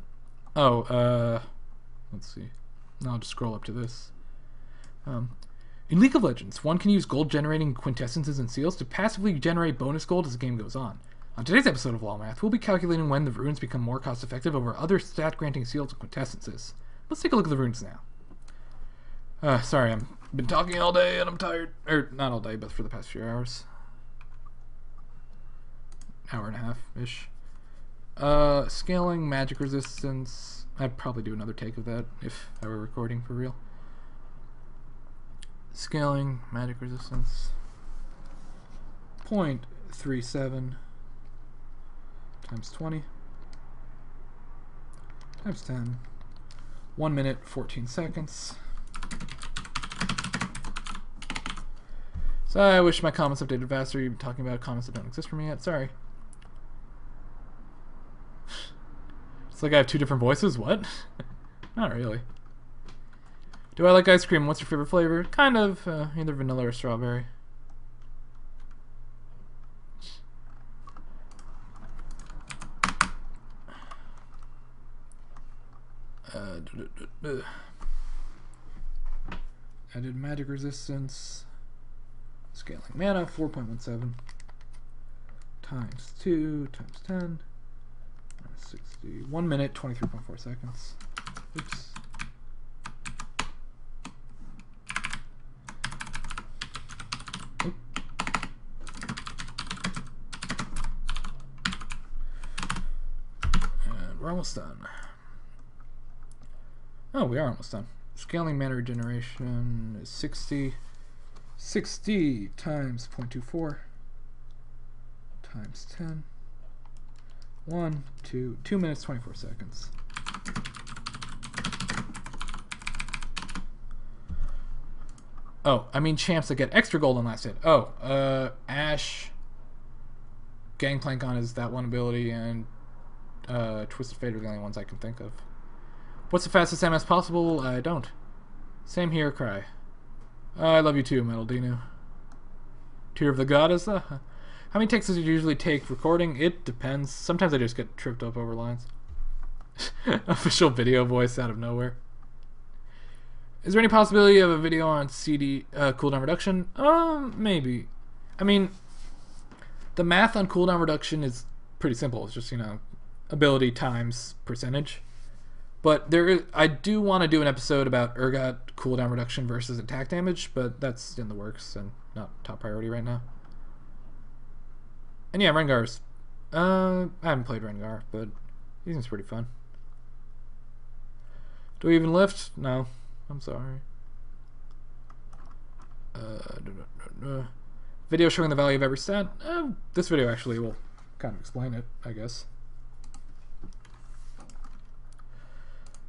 Oh, let's see. No, I'll just scroll up to this. In League of Legends, one can use gold-generating quintessences and seals to passively generate bonus gold as the game goes on. On today's episode of LoL Math, we'll be calculating when the runes become more cost-effective over other stat-granting seals and quintessences. Let's take a look at the runes now. Sorry, I've been talking all day and I'm tired. Or, not all day, but for the past few hours. Hour and a half-ish. Scaling magic resistance. I'd probably do another take of that if I were recording for real. Scaling magic resistance. 0.37 times 20 times 10. 1 minute, 14 seconds. So I wish my comments updated faster. You've been talking about comments that don't exist for me yet. Sorry. It's like I have two different voices. What? Not really. Do I like ice cream? What's your favorite flavor? Kind of. Either vanilla or strawberry. Added magic resistance. Scaling mana, 4.17 times 2 times 10 minus 60. 1 minute, 23.4 seconds. Oops. Oop. And we're almost done. Oh, we are almost done. Scaling mana regeneration is 60. 60 times 0.24 times 10. 2 minutes, 24 seconds. Oh, I mean champs that get extra gold on last hit. Oh, Ashe, Gangplank on is that one ability, and Twisted Fate are the only ones I can think of. What's the fastest MS possible? I don't. Same here, Cry. I love you too, Metal Dinu. Tear of the Goddess? How many takes does it usually take recording? It depends. Sometimes I just get tripped up over lines. Official video voice out of nowhere. Is there any possibility of a video on CD cooldown reduction? Maybe. I mean, the math on cooldown reduction is pretty simple. It's just, you know, ability times percentage. But I do want to do an episode about Urgot cooldown reduction versus attack damage, but that's in the works and not top priority right now. And yeah, Rengar's. I haven't played Rengar, but he seems pretty fun. Do we even lift? No. I'm sorry. Video showing the value of every stat. This video actually will kind of explain it, I guess.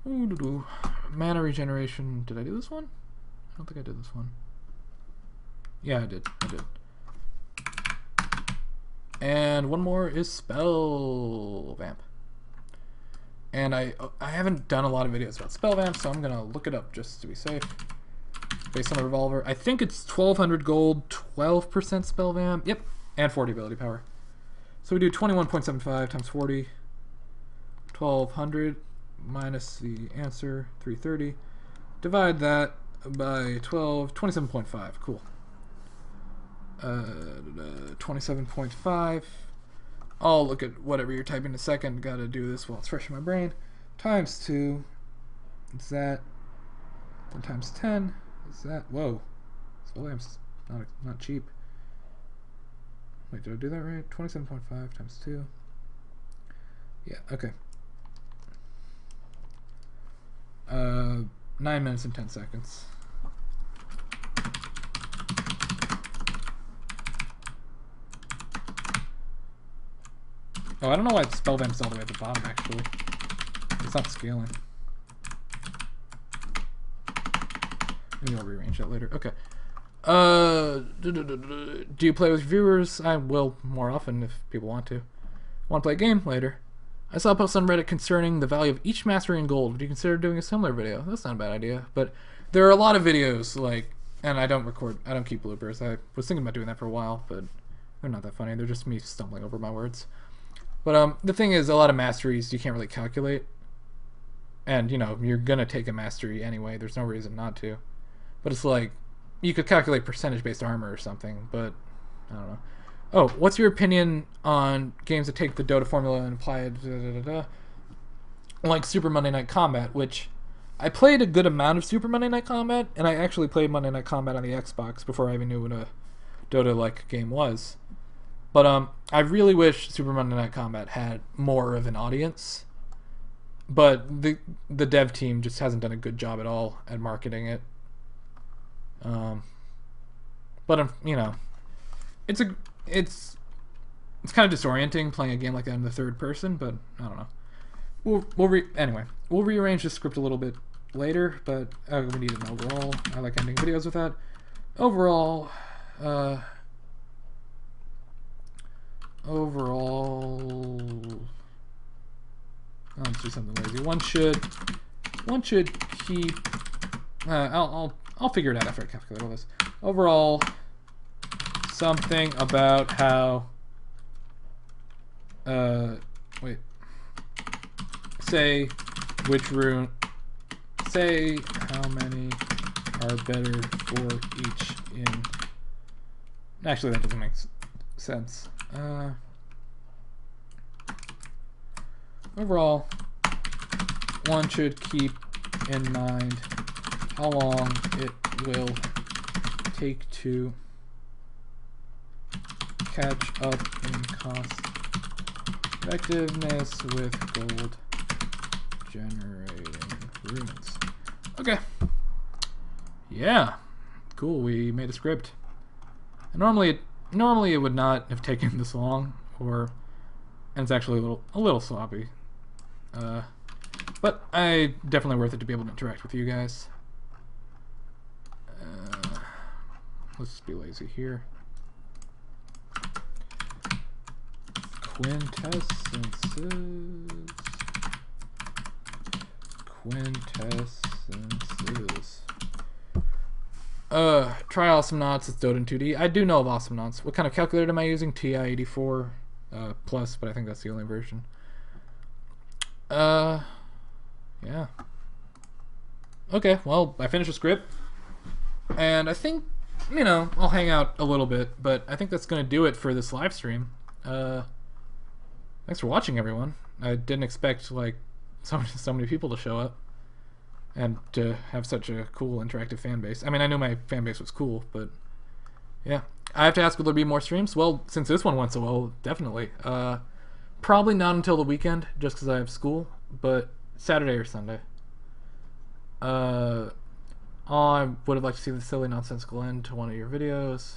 Mana regeneration. Did I do this one? I don't think I did this one. Yeah, I did. And one more is Spell Vamp. And I haven't done a lot of videos about Spell Vamp, so I'm gonna look it up just to be safe. Based on the revolver. I think it's 1200 gold, 12% Spell Vamp. Yep. And 40 ability power. So we do 21.75 times 40. 1200 minus the answer, 330. Divide that by 12, 27.5. Cool. 27.5. I'll look at whatever you're typing in a second. Gotta do this while it's fresh in my brain. Times 2 is that. Then times 10 is that. Whoa. Spellvamp's not cheap. Wait, did I do that right? 27.5 times 2. Yeah, okay. 9 minutes and 10 seconds. Oh, I don't know why Spell Vamp's all the way at the bottom, actually. It's not scaling. Maybe I'll rearrange that later. Okay. Do you play with viewers? I will more often if people want to. Want to play a game? Later. I saw a post on Reddit concerning the value of each mastery in gold. Would you consider doing a similar video? That's not a bad idea. But there are a lot of videos, like, and I don't keep bloopers. I was thinking about doing that for a while, but they're not that funny. They're just me stumbling over my words. But the thing is, a lot of masteries you can't really calculate. And, you know, you're going to take a mastery anyway. There's no reason not to. But it's like, you could calculate percentage-based armor or something, but I don't know. Oh, what's your opinion on games that take the Dota formula and apply it, like Super Monday Night Combat, which I played a good amount of Super Monday Night Combat, and I actually played Monday Night Combat on the Xbox before I even knew what a Dota-like game was. But I really wish Super Monday Night Combat had more of an audience, but the dev team just hasn't done a good job at all at marketing it. But you know, it's kind of disorienting playing a game like that in the third person. But I don't know. We'll rearrange the script a little bit later, but we need an overall. I like ending videos with that. Overall, let's do something lazy. One should keep. I'll figure it out after I calculate all this. Overall, something about how. Wait. Say which rune. Say how many are better for each in. Actually, that doesn't make sense. Overall, one should keep in mind how long it will take to catch up in cost effectiveness with gold generating runes. Okay. Yeah. Cool, we made a script. And normally it would not have taken this long, and it's actually a little sloppy. But definitely worth it to be able to interact with you guys. Let's just be lazy here. Quintessences. Try Awesome Knots. It's Dota in 2D. I do know of Awesome Knots. What kind of calculator am I using? TI-84 plus, but I think that's the only version. Yeah. Okay, well, I finished the script. And I think, I'll hang out a little bit, but I think that's going to do it for this live stream. Thanks for watching, everyone. I didn't expect, like, so many people to show up and to have such a cool interactive fan base. I mean, I knew my fan base was cool, but yeah. I have to ask, will there be more streams? Well, since this one went so well, definitely. Probably not until the weekend, just because I have school, but Saturday or Sunday. I would have liked to see the silly nonsensical end to one of your videos.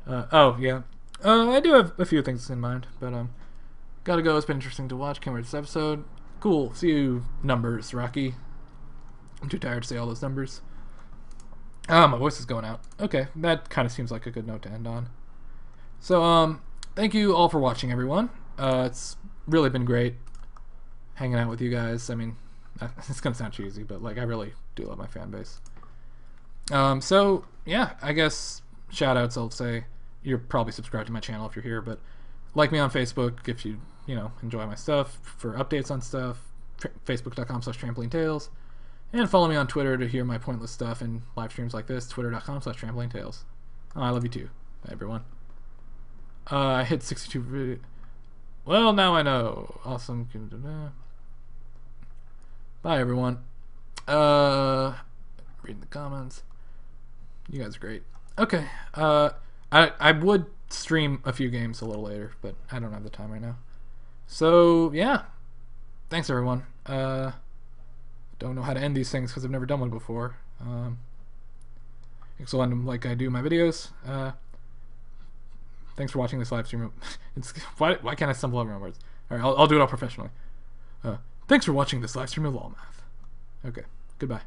Oh, yeah. I do have a few things in mind, but gotta go. It's been interesting to watch. Can't wait this episode. Cool. See you, numbers, Rocky. I'm too tired to say all those numbers. My voice is going out. Okay, that kind of seems like a good note to end on. So, thank you all for watching, everyone. It's really been great hanging out with you guys. I mean, it's gonna sound cheesy, but like I really do love my fan base. So yeah, I guess shout outs. I'll say you're probably subscribed to my channel if you're here, but like me on Facebook if you enjoy my stuff for updates on stuff. Facebook.com/TrampolineTales, and follow me on Twitter to hear my pointless stuff and live streams like this. Twitter.com/TrampolineTales. Oh, I love you too. Bye, everyone. I hit 62 video. Well, now I know. Awesome. Bye, everyone. Reading the comments. You guys are great. Okay. I would stream a few games a little later, but I don't have the time right now. So, yeah. Thanks, everyone. Don't know how to end these things because I've never done one before. So end them like I do my videos. Thanks for watching this live stream. Why can't I stumble over my words? All right, I'll do it all professionally. Thanks for watching this live stream of LoL Math. Okay, goodbye.